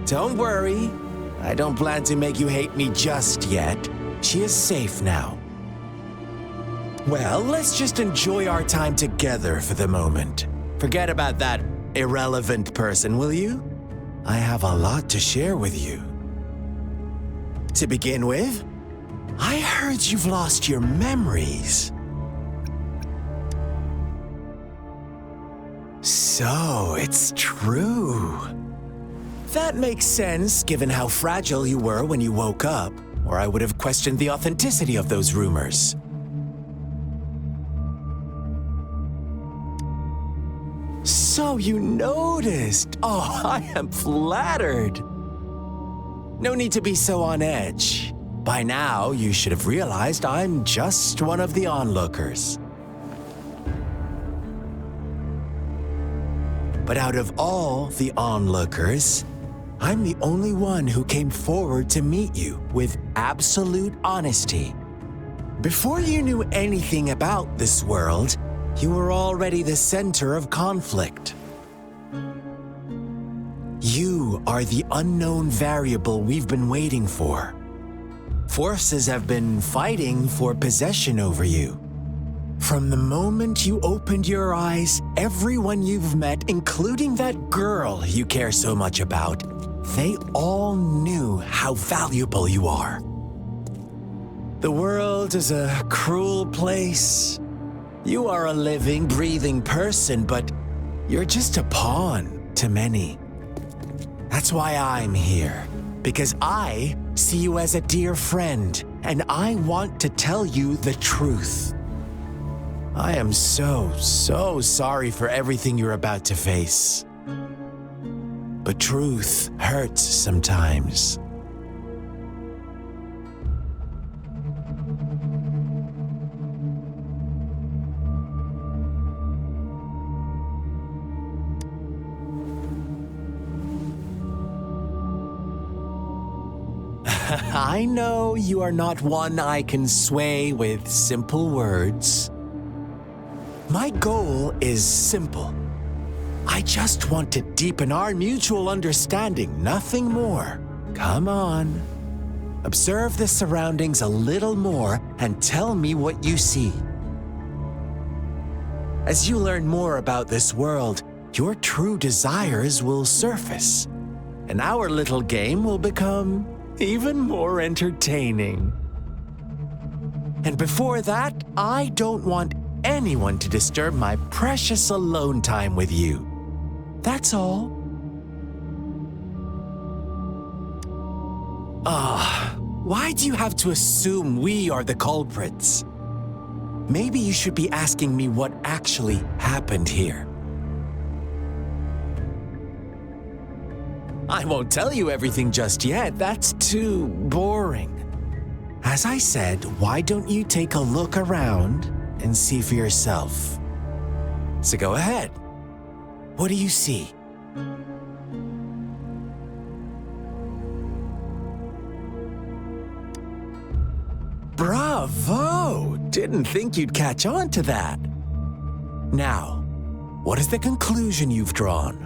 Don't worry. I don't plan to make you hate me just yet. She is safe now. Well, let's just enjoy our time together for the moment. Forget about that irrelevant person, will you? I have a lot to share with you. To begin with, I heard you've lost your memories. So, it's true. That makes sense, given how fragile you were when you woke up, or I would have questioned the authenticity of those rumors. So you noticed. Oh, I am flattered. No need to be so on edge. By now, you should have realized I'm just one of the onlookers. But out of all the onlookers, I'm the only one who came forward to meet you with absolute honesty. Before you knew anything about this world, you were already the center of conflict. You are the unknown variable we've been waiting for. Forces have been fighting for possession over you. From the moment you opened your eyes, everyone you've met, including that girl you care so much about, they all knew how valuable you are. The world is a cruel place. You are a living, breathing person, but you're just a pawn to many. That's why I'm here, because I see you as a dear friend, and I want to tell you the truth. I am so sorry for everything you're about to face. But truth hurts sometimes. I know you are not one I can sway with simple words. My goal is simple. I just want to deepen our mutual understanding, nothing more. Come on. Observe the surroundings a little more and tell me what you see. As you learn more about this world, your true desires will surface, and our little game will become even more entertaining. And before that, I don't want anyone to disturb my precious alone time with you. That's all. Why do you have to assume we are the culprits? Maybe you should be asking me what actually happened here. I won't tell you everything just yet. That's too boring. As I said, why don't you take a look around and see for yourself? So go ahead. What do you see? Bravo! Didn't think you'd catch on to that. Now, what is the conclusion you've drawn?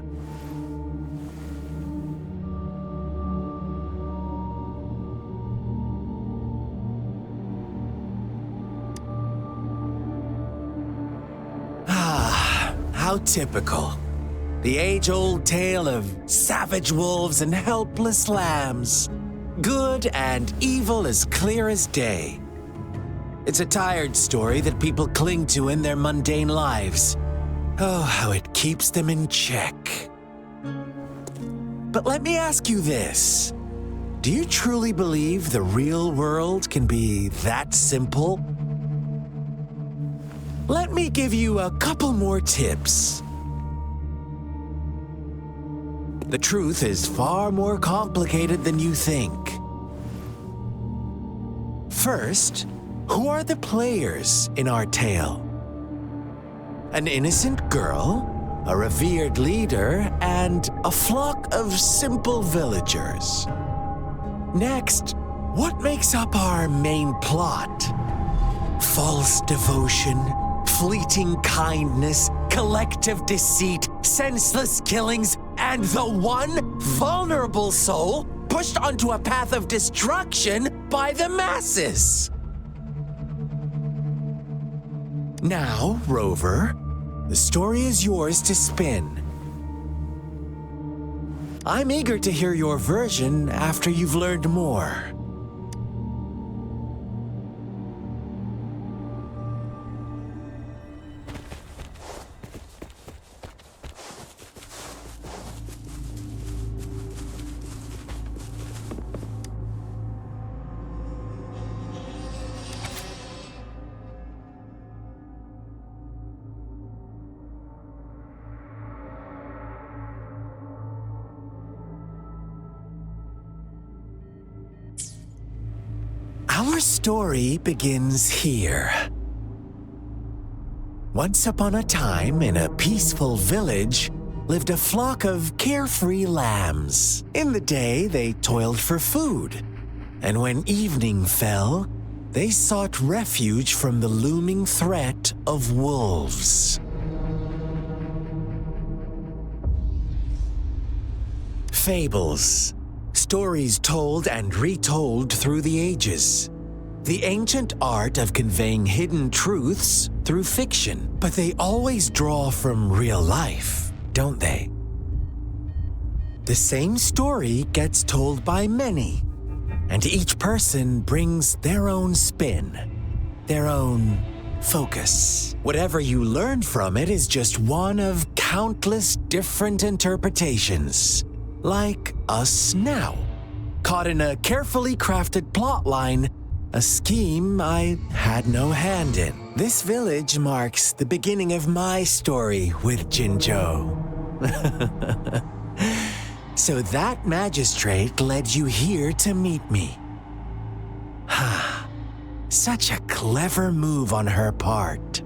How typical. The age-old tale of savage wolves and helpless lambs. Good and evil as clear as day. It's a tired story that people cling to in their mundane lives. Oh, how it keeps them in check. But let me ask you this. Do you truly believe the real world can be that simple? Let me give you a couple more tips. The truth is far more complicated than you think. First, who are the players in our tale? An innocent girl, a revered leader, and a flock of simple villagers. Next, what makes up our main plot? False devotion, fleeting kindness, collective deceit, senseless killings, and the one vulnerable soul pushed onto a path of destruction by the masses. Now, Rover, the story is yours to spin. I'm eager to hear your version after you've learned more. Our story begins here. Once upon a time, in a peaceful village, lived a flock of carefree lambs. In the day, they toiled for food, and when evening fell, they sought refuge from the looming threat of wolves. Fables. Stories told and retold through the ages. The ancient art of conveying hidden truths through fiction, but they always draw from real life, don't they? The same story gets told by many, and each person brings their own spin, their own focus. Whatever you learn from it is just one of countless different interpretations. Like us now, caught in a carefully crafted plotline, a scheme I had no hand in. This village marks the beginning of my story with Jinzhou. So that magistrate led you here to meet me. Such a clever move on her part.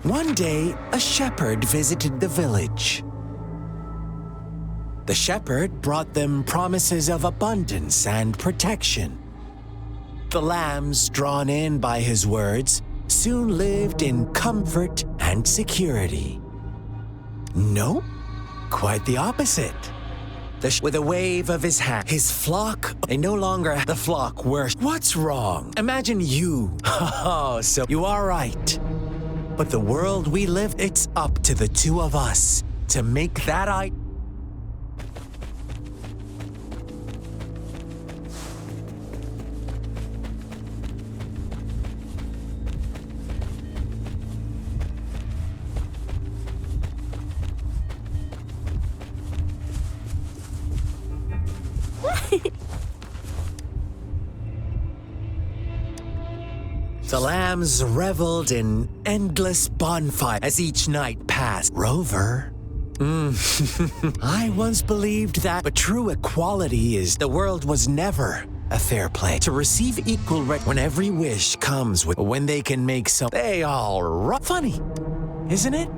One day, a shepherd visited the village. The shepherd brought them promises of abundance and protection. The lambs, drawn in by his words, soon lived in comfort and security. No, quite the opposite. With a wave of his hand, his flock, they no longer the flock were. What's wrong? Imagine you. Oh, so you are right. But the world we live, it's up to the two of us to make that The lambs reveled in endless bonfire as each night passed. Rover? I once believed that, but true equality is the world was never a fair play. To receive equal when every wish comes with when they can make some. They all funny, isn't it?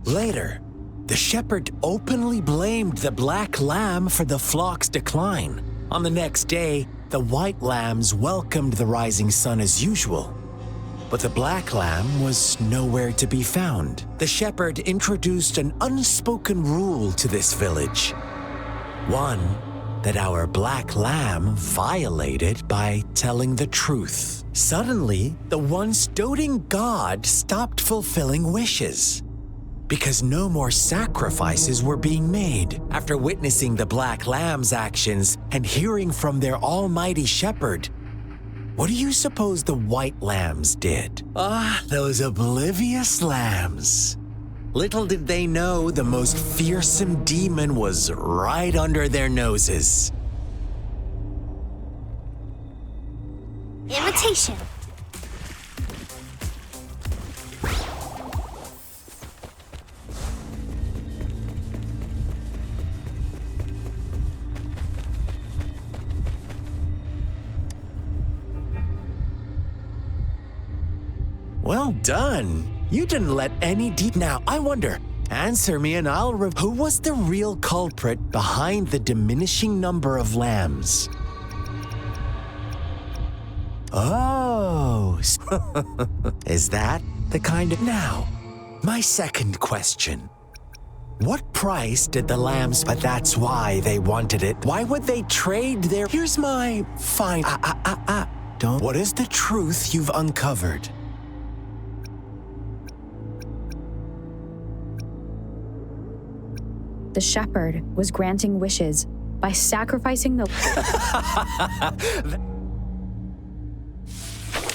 Later, the shepherd openly blamed the black lamb for the flock's decline. On the next day, the white lambs welcomed the rising sun as usual. But the black lamb was nowhere to be found. The shepherd introduced an unspoken rule to this village. One that our black lamb violated by telling the truth. Suddenly, the once doting god stopped fulfilling wishes, because no more sacrifices were being made. After witnessing the black lamb's actions and hearing from their almighty shepherd, what do you suppose the white lambs did? Those oblivious lambs. Little did they know the most fearsome demon was right under their noses. Invitation. Well done. You didn't let any Now, I wonder, answer me and I'll who was the real culprit behind the diminishing number of lambs? Oh, is that the kind of... Now, my second question. What price did the lambs... But that's why they wanted it. Why would they trade their... Here's my fine... Don't... What is the truth you've uncovered? The shepherd was granting wishes by sacrificing the...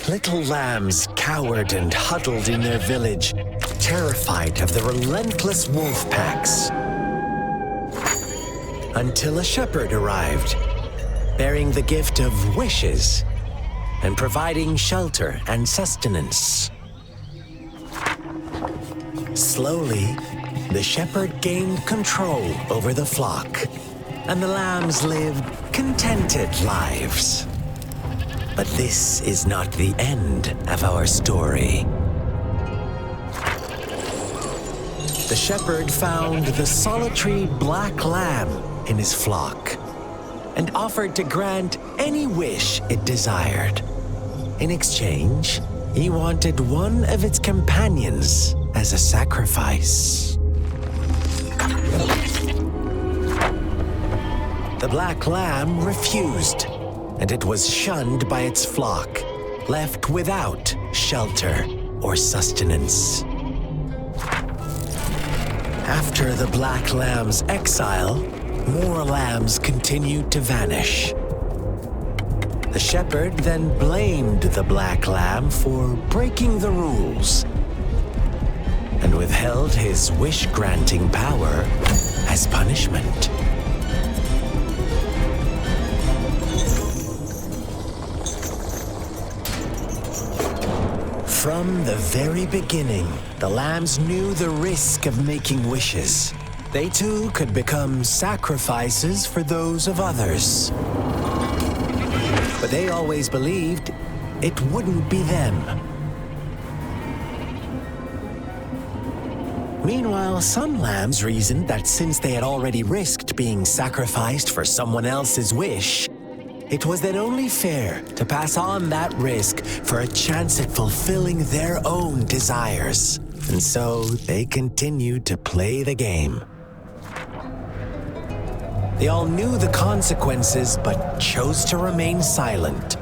Little lambs cowered and huddled in their village, terrified of the relentless wolf packs. Until a shepherd arrived, bearing the gift of wishes and providing shelter and sustenance. Slowly, the shepherd gained control over the flock, and the lambs lived contented lives. But this is not the end of our story. The shepherd found the solitary black lamb in his flock and offered to grant any wish it desired. In exchange, he wanted one of its companions as a sacrifice. The black lamb refused, and it was shunned by its flock, left without shelter or sustenance. After the black lamb's exile, more lambs continued to vanish. The shepherd then blamed the black lamb for breaking the rules and withheld his wish-granting power as punishment. From the very beginning, the lambs knew the risk of making wishes. They too could become sacrifices for those of others. But they always believed it wouldn't be them. Meanwhile, some lambs reasoned that since they had already risked being sacrificed for someone else's wish, it was then only fair to pass on that risk for a chance at fulfilling their own desires. And so they continued to play the game. They all knew the consequences, but chose to remain silent.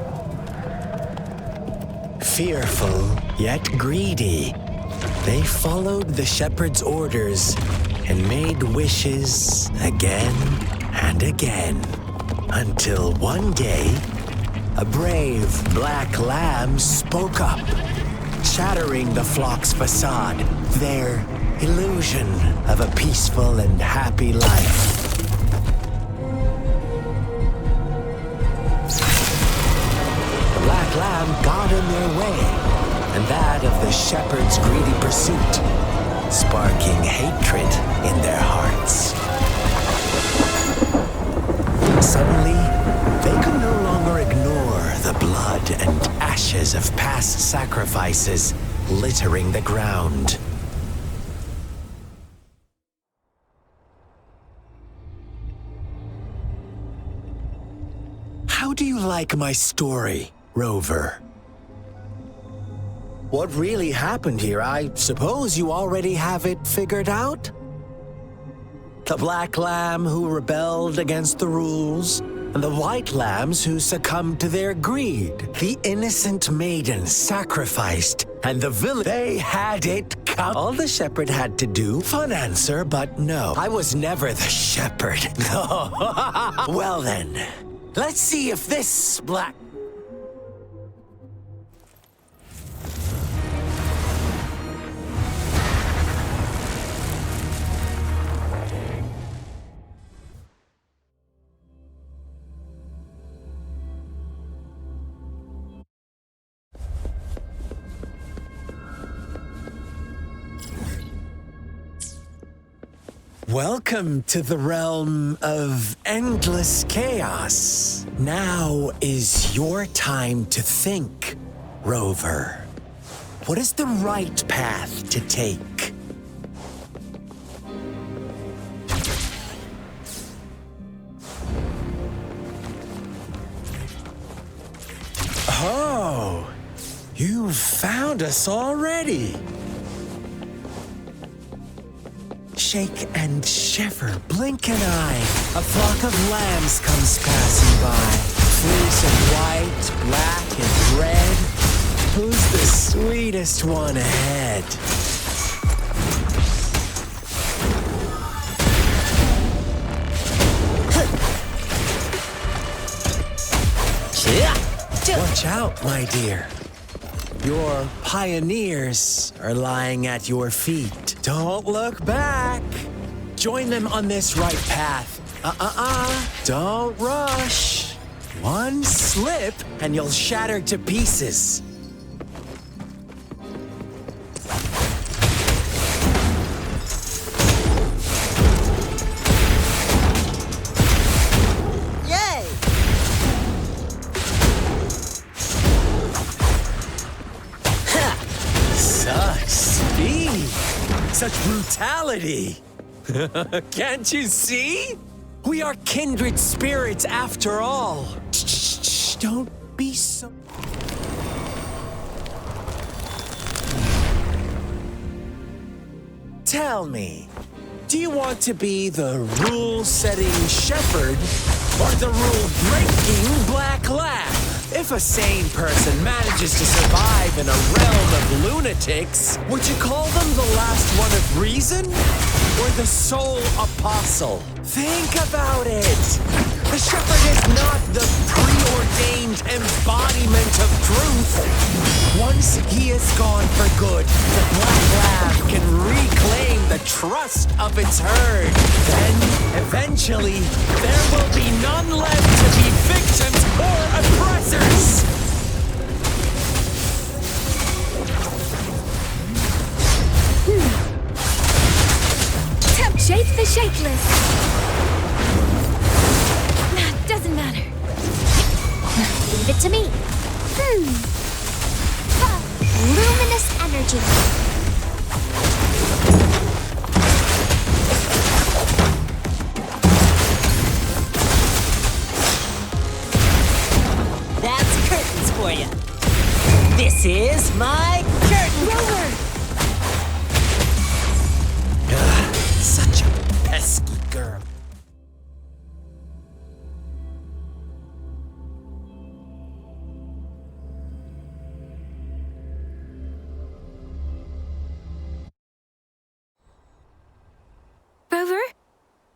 Fearful, yet greedy, they followed the shepherd's orders and made wishes again and again. Until one day, a brave black lamb spoke up, shattering the flock's facade, their illusion of a peaceful and happy life. The black lamb got in their way, and that of the shepherd's greedy pursuit, sparking hatred in their hearts. Suddenly, they could no longer ignore the blood and ashes of past sacrifices littering the ground. How do you like my story, Rover? What really happened here? I suppose you already have it figured out? The black lamb who rebelled against the rules, and the white lambs who succumbed to their greed. The innocent maiden sacrificed, and the villain, they had it come. All the shepherd had to do, fun answer, but no, I was never the shepherd. No. Well then, let's see if this black... Welcome to the realm of endless chaos. Now is your time to think, Rover. What is the right path to take? Oh, you've found us already. Shake and shiver, blink an eye. A flock of lambs comes passing by. Fleece of white, black, and red. Who's the sweetest one ahead? Watch out, my dear. Your pioneers are lying at your feet. Don't look back. Join them on this right path. Don't rush. One slip and you'll shatter to pieces. Such brutality! Can't you see? We are kindred spirits after all. Shh, don't be so... Tell me, do you want to be the rule-setting shepherd or the rule-breaking black lamb? If a sane person manages to survive in a realm of lunatics, would you call them the last one of reason? Or the sole apostle? Think about it! The shepherd is not the preordained embodiment of truth. Once he is gone for good, the black lamb can reclaim the trust of its herd. Then, eventually, there will be none left to be victims or oppressors! Leave it to me. Luminous energy. That's curtains for you. This is my curtain Rover! Such a pesky girl. Rover?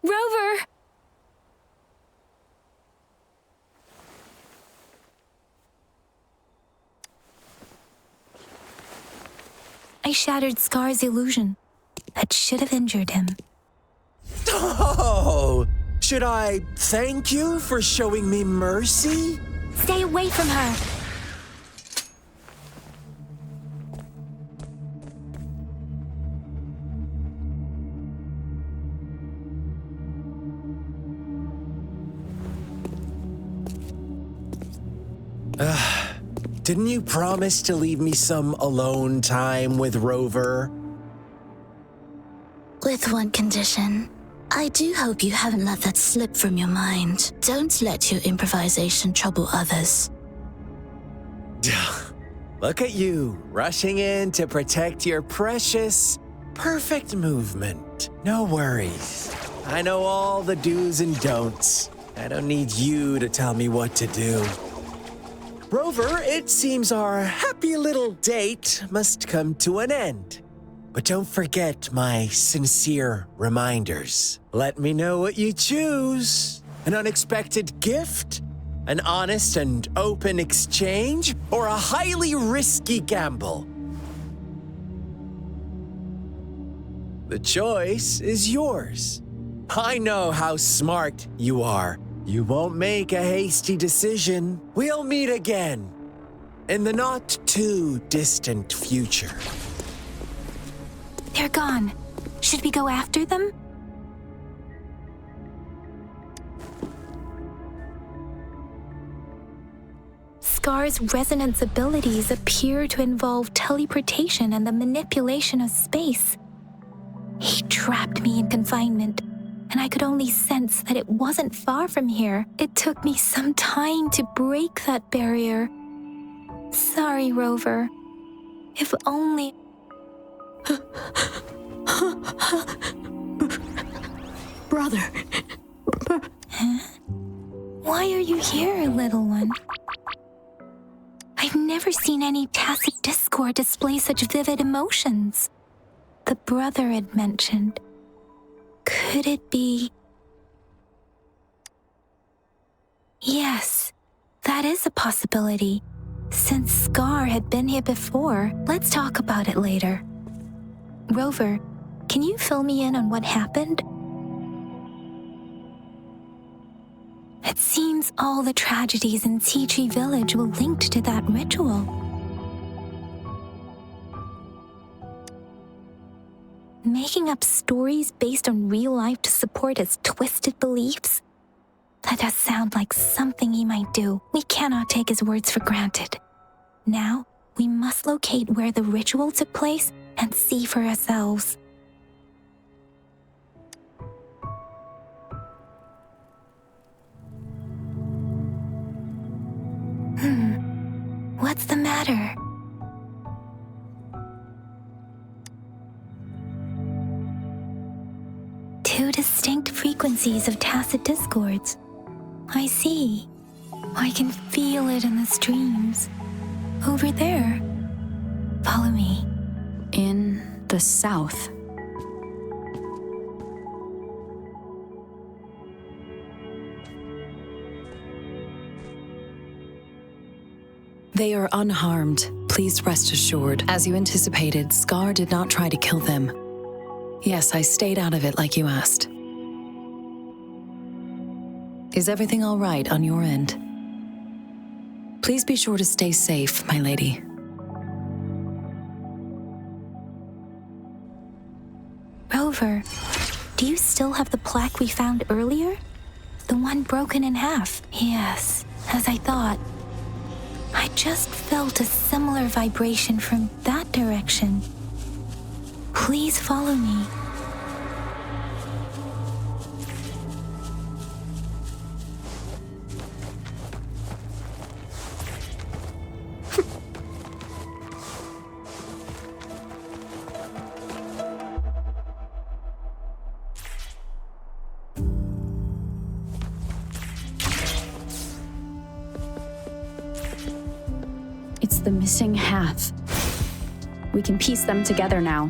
Rover! I shattered Scar's illusion. That should have injured him. Oh! Should I thank you for showing me mercy? Stay away from her. Didn't you promise to leave me some alone time with Rover? With one condition. I do hope you haven't let that slip from your mind. Don't let your improvisation trouble others. Look at you, rushing in to protect your precious, perfect movement. No worries. I know all the do's and don'ts. I don't need you to tell me what to do. Rover, it seems our happy little date must come to an end. But don't forget my sincere reminders. Let me know what you choose. An unexpected gift? An honest and open exchange? Or a highly risky gamble? The choice is yours. I know how smart you are. You won't make a hasty decision. We'll meet again in the not too distant future. They're gone. Should we go after them? Scar's resonance abilities appear to involve teleportation and the manipulation of space. He trapped me in confinement, and I could only sense that it wasn't far from here. It took me some time to break that barrier. Sorry, Rover. If only... Brother. Huh? Why are you here, little one? I've never seen any tacit discord display such vivid emotions. The brother had mentioned. Could it be... Yes, that is a possibility. Since Scar had been here before, let's talk about it later. Rover, can you fill me in on what happened? It seems all the tragedies in Tea Tree Village were linked to that ritual. Making up stories based on real life to support his twisted beliefs? That does sound like something he might do. We cannot take his words for granted. Now, we must locate where the ritual took place and see for ourselves. What's the matter? Two distinct frequencies of tacit discords. I see. I can feel it in the streams. Over there. Follow me. In the south. They are unharmed, please rest assured. As you anticipated, Scar did not try to kill them. Yes, I stayed out of it like you asked. Is everything all right on your end? Please be sure to stay safe, my lady. Rover, do you still have the plaque we found earlier? The one broken in half? Yes, as I thought. I just felt a similar vibration from that direction. Please follow me. It's the missing half. We can piece them together now.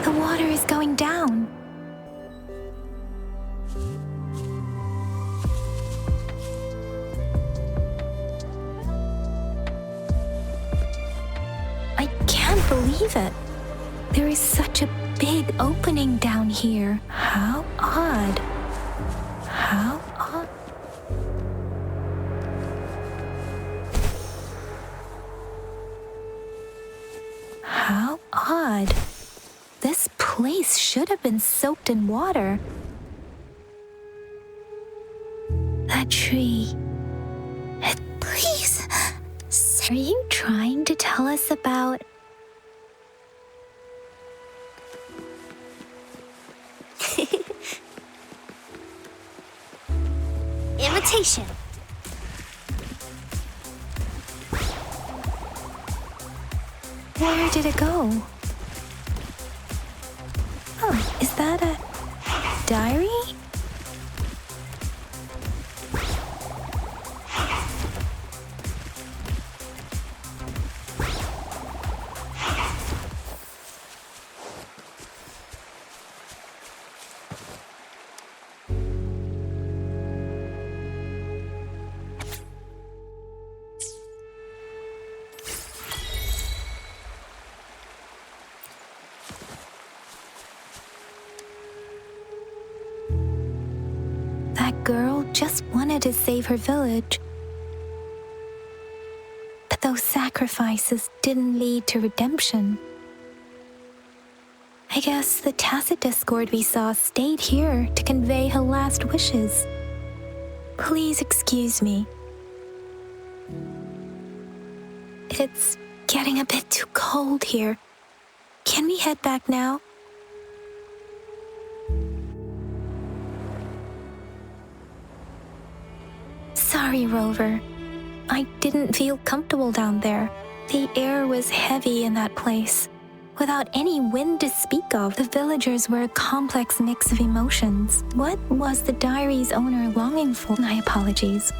The water is going down. I can't believe it. There is such a big opening down here. How odd. How odd. How odd. This place should have been soaked in water. That tree. Please. Are you trying to tell us about... Imitation. Where did it go? Oh, is that a diary? That girl just wanted to save her village. But those sacrifices didn't lead to redemption. I guess the tacit discord we saw stayed here to convey her last wishes. Please excuse me. It's getting a bit too cold here. Can we head back now? Sorry, Rover. I didn't feel comfortable down there. The air was heavy in that place. Without any wind to speak of, the villagers were a complex mix of emotions. What was the diary's owner longing for? My apologies.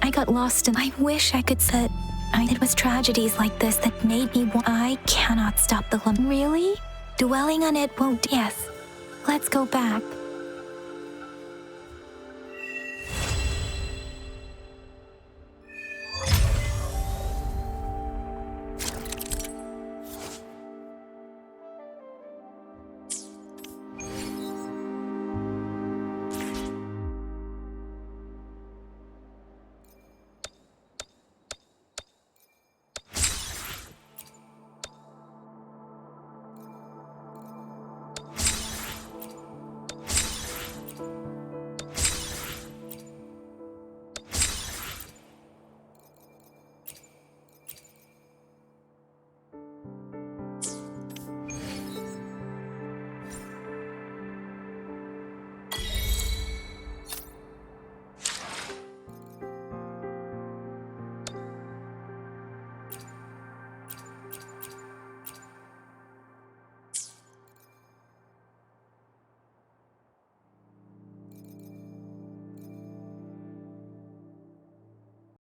I got lost and I wish I could say it was tragedies like this that made me want... I cannot stop the Really? Dwelling on it won't... Yes. Let's go back.